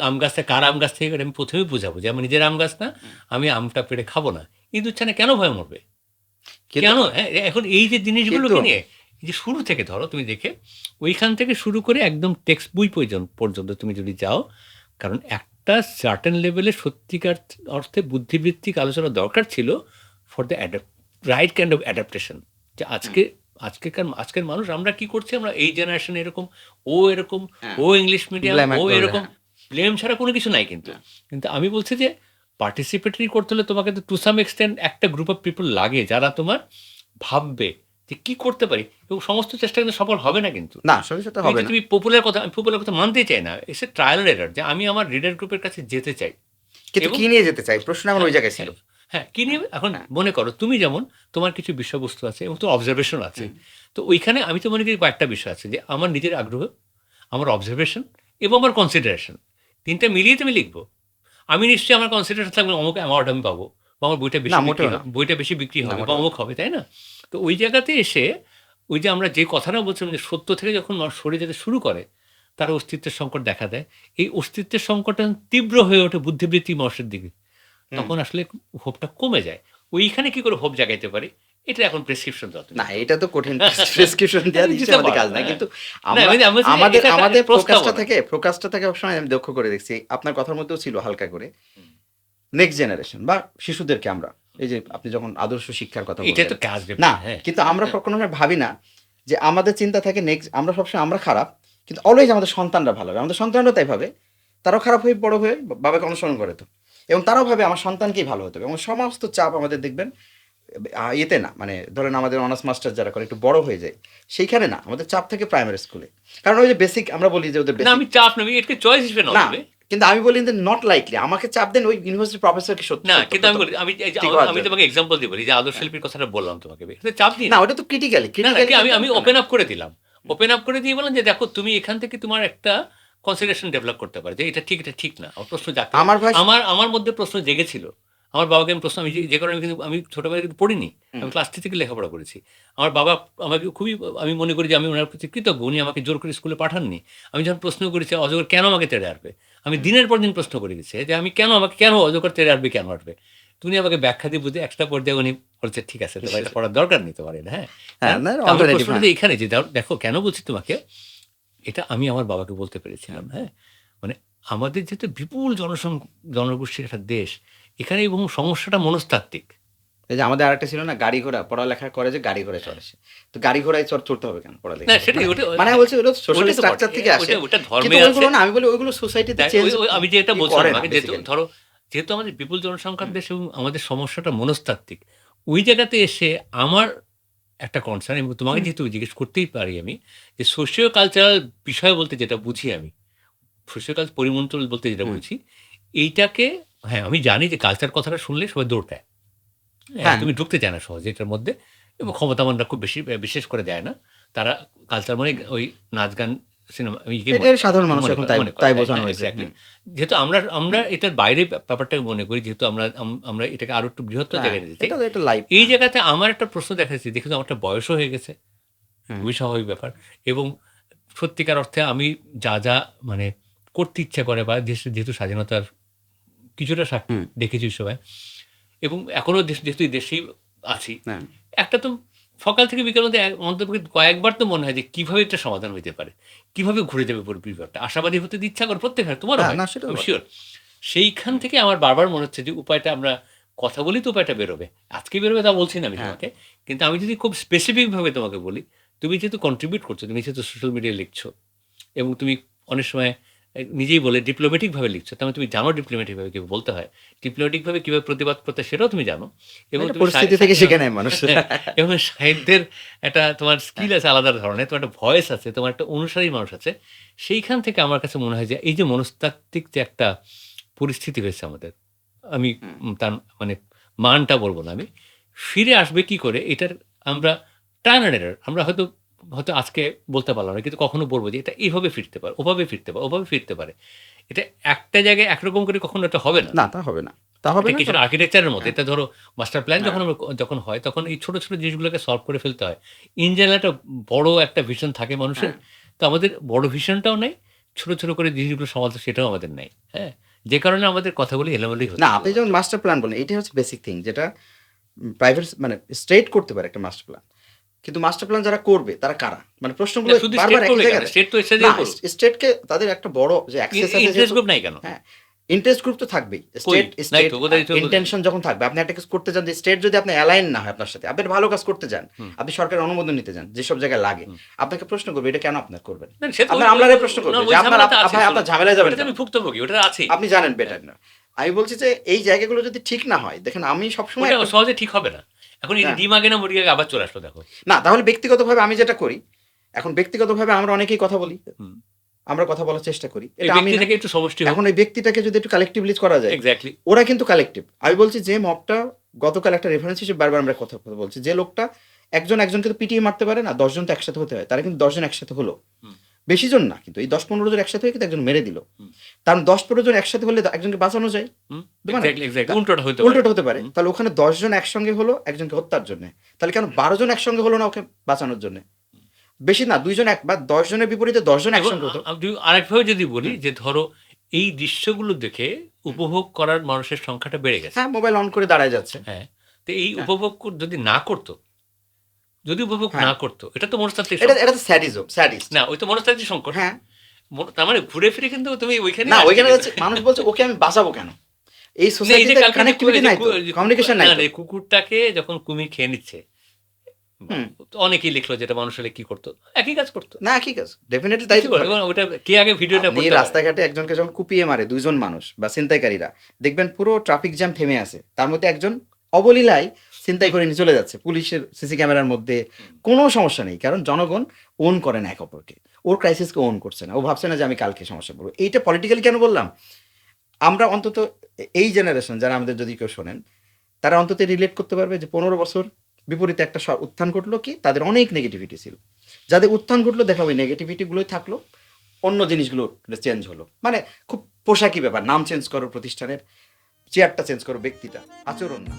আম গাছটা কার আম গাছ থেকে কাটে আমি প্রথমেই বুঝাবো যে আমার নিজের আম গাছ না, আমি আমটা পেড়ে খাবো না। ইঁদুর ছানা কেন ভয়ে মরবে? কিন্তু কেন? হ্যাঁ, এখন এই যে জিনিসগুলোকে কিন্তু নিয়ে, এই যে শুরু থেকে ধরো তুমি দেখে, ওইখান থেকে শুরু করে একদম টেক্সট বই পর্যন্ত তুমি যদি যাও, কারণ একটা সার্টেন লেভেলে সত্যিকার অর্থে বুদ্ধিবৃত্তিক আলোচনা দরকার ছিল for the right kind of adaptation. যে আজকের মানুষ আমরা কি করছি, আমরা এই জেনারেশন এরকম, ও এরকম, হ্যাঁ, ও ইংলিশ মিডিয়াম, ব্লেম ও করবে, এরকম। হ্যাঁ। ব্লেম ছাড়া কোনো কিছু নাই কিন্তু। হ্যাঁ। কিন্তু আমি বলছি যে পার্টিসিপেটরি করতে হলে তোমাকে তো টু সাম এক্সটেন্ট একটা গ্রুপ অফ পিপল লাগে যারা তোমার ভাববে যে কি করতে পারি, এবং সমস্ত চেষ্টা কিন্তু সফল হবে না কিন্তু। না, আসলে সেটা হবে না। আমি পপুলার কথা মানতেই চাই না। এসে ট্রায়াল এরর, যে আমি আমার রিডার গ্রুপের কাছে যেতে চাই। কিন্তু এবং কি নিয়ে যেতে চাই? প্রশ্ন আমার ওই জায়গায় ছিল। হ্যাঁ, কি নিয়ে এখন হ্যাঁ। মনে করো তুমি যেমন তোমার কিছু বিষয়বস্তু আছে এবং তোমার অবজারভেশন আছে। হুম। তো ওইখানে আমি তো মনে করি কয়েকটা বিষয় আছে যে আমার নিজের আগ্রহ, আমার অবজারভেশন এবং আমার কনসিডারেশন, তিনটা মিলিয়ে তো আমি লিখবো। আমি নিশ্চয়ই আমার কনসিডারেশন থাকবে অমুক অ্যাওয়ার্ড আমি পাবো, বা আমার বইটা না বেশি বিক্রি মোটেও না। হবে, বইটা বেশি বিক্রি না হবে বা মোটেও না। অমুক হবে, তাই না? তো ওই জায়গাতে এসে ওই যে আমরা যে কথাটা বলছিলাম যে সত্য থেকে যখন মানুষ সরে যেতে শুরু করে তার অস্তিত্বের সংকট দেখা দেয়। এই অস্তিত্বের সংকট যখন তীব্র হয়ে ওঠে বুদ্ধিবৃত্তি মানুষের দিকে, হুম। তখন আসলে হোপটা কমে যায়। ওইখানে কি করে হোপ জাগাইতে পারি, এটা এখন প্রেসক্রিপশন যত না এটা তো কঠিন প্রেসক্রিপশন দেওয়া নিশ্চয়ই আমাদের কাজ না। কিন্তু না আমরা আমি বলছি যে আমাদের এটা একটা আমাদের প্রস্তাবনা। ফোকাসটা থাকে সবসময় আমি লক্ষ্য করে দেখছি। আপনার কথার মধ্যেও ছিল হালকা করে। নেক্সট জেনারেশন বা শিশুদেরকে আমরা এই যে আপনি যখন আদর্শ শিক্ষার কথা এটাই বললেন। তো কাজ না, ব্যাপার, হ্যাঁ। কিন্তু আমরা কখনো ভাবি না যে আমাদের চিন্তা থাকে নেক্সট আমরা সবসময় আমরা খারাপ। কিন্তু অলওয়েজ আমাদের সন্তানরা ভালো হবে। আমাদের সন্তানরাও তাই ভাবে। তারাও খারাপ হয়ে বড় হয়ে বাবাকে অনুসরণ করে তো। এবং তারাও ভাবে আমার সন্তানকেই ভালো হতে হবে। এবং সমস্ত চাপ আমাদের দেখবেন ইয়েতে না মানে ধরেন আমাদের অনার্স মাস্টার যারা করে একটু বড় হয়ে যায় সেইখানে না আমাদের চাপ থাকে প্রাইমারি স্কুলে কারণ ওই যে বেসিক আমরা বলি যে ওদের না বেসিক আমি চাপ নেবো, এটাকে চয়েস হিসেবে নাও না তুমি। কিন্তু আমি বলি যে নট লাইকলি আমাকে চাপ দেন ওই ইউনিভার্সিটি প্রফেসরকে সত্য না সত্য কিন্তু আমি কথা বলি, আমি এই যে ঠিক হওয়ার আমি জন্য। তোমাকে এক্সাম্পল দিয়ে বলি যে আদর্শ শিল্পীর কথাটা বললাম তোমাকে, এখানে চাপ দিই না না। ওটা তো ক্রিটিক্যালি না না ক্রিটিক্যালি কি আমি ওপেন আপ করে দিলাম, ওপেন আপ করে দিয়ে বললাম যে দেখো তুমি এখান থেকে তোমার একটা কনসিডারেশন ডেভেলপ করতে পারো যে এটা ঠিক এটা ঠিক না, আমার প্রশ্ন জাগতে পারে। আমার ভাই আমার মধ্যে প্রশ্ন জেগেছিল। আমার বাবাকে আমি প্রশ্ন, আমি যে কারণে আমি কিন্তু আমি ছোটবেলায় কিন্তু পড়িনি, আমি ক্লাস 3 থেকে লেখাপড়া করেছি। আমার বাবা আমাকে খুবই, আমি মনে করি যে আমি ওনার প্রতি কৃতজ্ঞ, উনি আমাকে জোর করে স্কুলে পাঠাননি। আমি যখন প্রশ্ন করেছি অজগর কেন আমাকে তেড়ে আসবে, আমি দিনের পর দিন প্রশ্ন করে গেছি যে আমি আমাকে কেন অজগর তেড়ে আসবে, কেন আসবে। তুমি আমাকে ব্যাখ্যা দিয়ে বুঝে একটা পর্যায়ে উনি বলছে ঠিক আছে তোমার এটা পড়ার দরকার নেই তোমার এটা, হ্যাঁ। হ্যাঁ না আমার অল্টারনেটিভ প্রশ্নটা হ্যাঁ যে এখানে যে দেখো কেন বলছি তোমাকে, এটা আমি আমার বাবাকে বলতে পেরেছিলাম, হ্যাঁ। মানে আমাদের যেহেতু বিপুল জনগোষ্ঠীর একটা দেশ, এখানে এবং সমস্যাটা মনস্তাত্ত্বিক। এই যে আমাদের আরেকটা ছিল না গাড়ি ঘোড়া পড়ালেখা করে যে গাড়ি ঘোড়ায় চড়ে সে তো গাড়ি ঘোড়ায় চড়তে হবে কেন পড়ালেখা না করতে? সেটাই মানে ওটা মানে আমি বলছি ওগুলো সোশ্যাল ওটাই তো স্ট্রাকচার বটে। থেকে আসে ওটা কিন্তু ধর্মে ওইগুলো আছে। না আমি বলি ওইগুলো সোসাইটিতে দেখ, চেঞ্জ আমি যেটা বলছিলাম করে না তোমাকে, বেসিক্যালি ধরো যেহেতু আমাদের বিপুল জনসংখ্যার দেশ এবং আমাদের সমস্যাটা মনস্তাত্ত্বিক, ওই জায়গাতে এসে আমার একটা কনসার্ন, এবং তোমাকে যেহেতু জিজ্ঞেস করতেই পারি আমি, যে সোশিও কালচারাল বিষয় বলতে যেটা বুঝি আমি, সোশিও কালচার পরিমণ্ডল বলতে যেটা বুঝি, এইটাকে, হ্যাঁ আমি জানি যে কালচার কথাটা শুনলে সবাই দৌড় দেয়, হ্যাঁ, হ্যাঁ তুমি ঢুকতে চায় না সহজে এটার মধ্যে, এবং ক্ষমতাবানরা খুব বেশি বিশেষ করে দেয় না। তারা কালচার মানে ওই নাচ গান সিনেমা এটাই সাধারণ মানুষ এখন তাই তাই বোঝানো হয়েছে এক্স্যাক্টলি। যেহেতু আমরা এটার বাইরে ব্যাপারটাকে মনে করি, যেহেতু আমরা এটাকে আরো একটু বৃহত্তর হ্যাঁ জায়গায় নিতে চাই। এটা তো এটা লাইভ এই জায়গাতে আমার একটা প্রশ্ন দেখা যাচ্ছে, দেখুন আমার একটা বয়সও হয়ে গেছে, হুম খুবই স্বাভাবিক ব্যাপার। এবং সত্যিকার অর্থে আমি যা মানে করতে ইচ্ছা করে, বা যেহেতু স্বাধীনতার কিছুটা সাক্ষী হুম দেখেছি সবাই, এবং এখনও যেহেতু এই দেশেই আছি, হ্যাঁ একটা তো সকাল থেকে বিকেল মধ্যে অন্তত কয়েকবার তো মনে হয় যে কিভাবে এটা সমাধান হইতে পারে, কিভাবে ঘুরে যাবে পুরো বিভাগটা। আশাবাদী হতে ইচ্ছা করে প্রত্যেকের, তোমারও হ্যাঁ হয়, না সেটা আমি শিওর। সেইখান থেকে আমার বারবার মনে হচ্ছে যে উপায়টা, আমরা কথা বলি তো উপায়টা বেরোবে, আজকে বেরোবে তা বলছি না আমি হ্যাঁ তোমাকে। কিন্তু আমি যদি খুব স্পেসিফিকভাবে তোমাকে বলি, তুমি যেহেতু কন্ট্রিবিউট করছো, তুমি যেহেতু সোশ্যাল মিডিয়ায় লিখছো, এবং তুমি অনেক সময় নিজেই বলে ডিপ্লোম্যাটিকভাবে লিখছো, তার মানে তুমি জানো ডিপ্লোম্যাটিকভাবে কীভাবে বলতে হয়, ডিপ্লোম্যাটিকভাবে কীভাবে প্রতিবাদ করতে হয় সেটাও তুমি জানো। এবং এটা তুমি পরিস্থিতি থেকে শিখে নেয় মানুষ এবং সাহিত্যের একটা তোমার স্কিল আছে আলাদা ধরনের, তোমার একটা ভয়েস আছে, তোমার একটা অনুসারী মানুষ আছে। সেইখান থেকে আমার কাছে মনে হয় যে এই যে মনস্তাত্ত্বিক যে একটা পরিস্থিতি হয়েছে আমাদের, আমি হুম তার মানে মানটা বলবো না আমি, ফিরে আসবে কি করে এটার আমরা ট্রায়াল এন্ড এরর, আমরা হয়তো হয়তো আজকে বলতে পারলাম না, কিন্তু কখনো বলবো যে এটা এইভাবে ফিরতে পারে, ওভাবে ফিরতে পারে, ওভাবে ফিরতে পারে। এটা একটা জায়গায় একরকম করে কখনো এটা হবে না। না তা হবে না তা হবে এটা না কিছু কারণ- আর্কিটেকচারের মতো। হ্যাঁ এটা ধরো মাস্টার প্ল্যান হ্যাঁ যখন হয়, তখন এই ছোট ছোট জিনিসগুলোকে সলভ করে ফেলতে হয়। ইন জেনারেল একটা বড় একটা ভিশন থাকে মানুষের। হ্যাঁ তো আমাদের বড় ভিশনটাও নেই, ছোট ছোট করে জিনিসগুলো সমাধান সেটাও আমাদের নেই, হ্যাঁ। যে কারণে আমাদের কথাগুলি এলোমেলোই না হচ্ছে আপনি শুধু। যেমন মাস্টার প্ল্যান বলেন এটাই হচ্ছে বেসিক থিং যেটা প্রাইভেট মানে স্টেট করতে পারে একটা মাস্টার প্ল্যান কিন্তু মাস্টার প্ল্যান যারা করবে তারা কারা মানে প্রশ্নগুলো না শুধু বারবার স্টেট একই করলে কেন, জায়গায় স্টেট তো এসে না দিয়ে করুক। স্টেটকে তাদের একটা বড় যে অ্যাক্সেস আছে ইন্টারেস্ট যেহেতু গ্রুপ নাই কেন? হ্যাঁ ইন্টারেস্ট গ্রুপ তো থাকবেই কই? স্টেট নাই স্টেট তো, কোথায় তো? ইন্টেনশন যখন থাকবে আপনি একটা কিছু করতে চান যে স্টেট যদি আপনি অ্যালাইন না হয় আপনার সাথে আপনি একটা ভালো কাজ করতে যান হুম, আপনি সরকারের অনুমোদন নিতে যান যেসব জায়গায় লাগে হুম। আপনাকে প্রশ্ন করবে এটা কেন আপনার করবেন না সে তো আপনার আমলারে প্রশ্ন করবে না, যে ওই আপনার ঝামেলাটা আছে, ভাই শোনো। আপনার ঝামেলায় যাবেন ওটাতে কেন? আমি ভুক্তভোগী, ওটা আছেই। আপনি জানেন বেটার না আমি বলছি যে এই জায়গাগুলো যদি ঠিক না হয় দেখেন আমি সবসময় ওটা একটা- সহজে ঠিক হবে না। এখন এই হ্যাঁ। ডিম আগে না মুরগি আগে আবার চলে আসলো দেখো। না তাহলে ব্যক্তিগতভাবে আমি যেটা করি এখন ব্যক্তিগতভাবে আমরা অনেকেই কথা বলি হুম। আমরা কথা বলার চেষ্টা করি এই এটা আমি ব্যক্তি না। থেকে একটু সমষ্টি হোক। এখন এই ব্যক্তিটাকে যদি একটু কালেকটিভলি করা যায় এক্স্যাক্টলি। ওরা কিন্তু কালেকটিভ আমি বলছি যে মবটা গতকাল একটা রেফারেন্স হিসেবে বারবার আমরা কথা বলছি যে লোকটা একজন একজনকে তো পিটিয়ে মারতে পারে না, 10 জন তো একসাথে হতে হয়, তারা কিন্তু 10 জন একসাথে হলো, হুম। বেশি জন না, কিন্তু এই 10-15 জন একসাথে হয়ে কিন্তু একজন মেরে দিল। হুম। তার 10-15 জন একসাথে হলে একজনকে বাঁচানো যায়, মানে এক্স্যাক্টলি উল্টোটা হতে পারে। উল্টোটা হতে পারে। তাহলে ওখানে 10 জন একসঙ্গে হলো একজনকে হত্যার জন্য, তাহলে কেন 12 জন একসঙ্গে হলো না ওকে বাঁচানোর জন্য? বেশি না, 2 জন এক বা 10 জনের বিপরীতে 10 জন এবং একসঙ্গে হতো। আরেকভাবে যদি বলি যে ধরো এই দৃশ্যগুলো দেখে উপভোগ করার মানুষের সংখ্যাটা বেড়ে গেছে। হ্যাঁ, মোবাইল অন করে দাঁড়ায় যাচ্ছে। হ্যাঁ, তো এই হ্যাঁ। উপভোগ যদি না করতো, যদি উপভোগ হ্যাঁ। না করতো, এটা তো মনস্তাত্ত্বিক এটা সংকট। এটা তো স্যাডিজম, স্যাডিস্ট। না, ওই তো মনস্তাত্ত্বিক সংকট। হ্যাঁ, তার মানে ঘুরে ফিরে কিন্তু তুমি ওইখানে না ওইখানে যাচ্ছে, মানুষ বলছে ওকে আমি বাঁচাবো কেন? এই এই যে সোসাইটিতে কালকে কানেক্টিভিটি নাই তো, কমিউনিকেশন নাই তো। কুকুরটাকে যখন কুমির খেয়ে নিচ্ছে, হুম। তো অনেকেই লিখলো যেটা মানুষ হলে কি করতো, একই কাজ করতো। না, ঠিক আছে, ডেফিনেটলি তাই তো করে। এবং ওটা কে আগে ভিডিওটা আপনি করতে পারে? রাস্তাঘাটে একজনকে যখন কুপিয়ে মারে 2 জন মানুষ বা ছিনতাইকারীরা, দেখবেন পুরো ট্রাফিক জ্যাম থেমে আছে। তার মধ্যে একজন অবলীলায় ছিনতাই করে নিয়ে চলে যাচ্ছে। পুলিশের সিসি ক্যামেরার মধ্যে কোনো সমস্যা নেই। কারণ জনগণ ওন করে না একে অপরকে। ওর ক্রাইসিসকে ওন করছে না। ও ভাবছে না যে আমি কালকে সমস্যায় পড়বো। এইটা পলিটিক্যালি কেন বললাম? আমরা অন্তত এই জেনারেশন যারা আমাদের যদি কেউ শোনেন, তারা অন্তত রিলেট করতে পারবে যে 15 বছর বিপরীতে একটা উত্থান ঘটলো, কি তাদের অনেক নেগেটিভিটি ছিল। যাদের উত্থান ঘটলো দেখা ওই নেগেটিভিটি গুলোই থাকলো, অন্য জিনিসগুলো চেঞ্জ হলো। মানে খুব পোশাকি ব্যাপার, নাম চেঞ্জ করো প্রতিষ্ঠানের, চেয়ারটা চেঞ্জ করো ব্যক্তিটা, আচরণ না।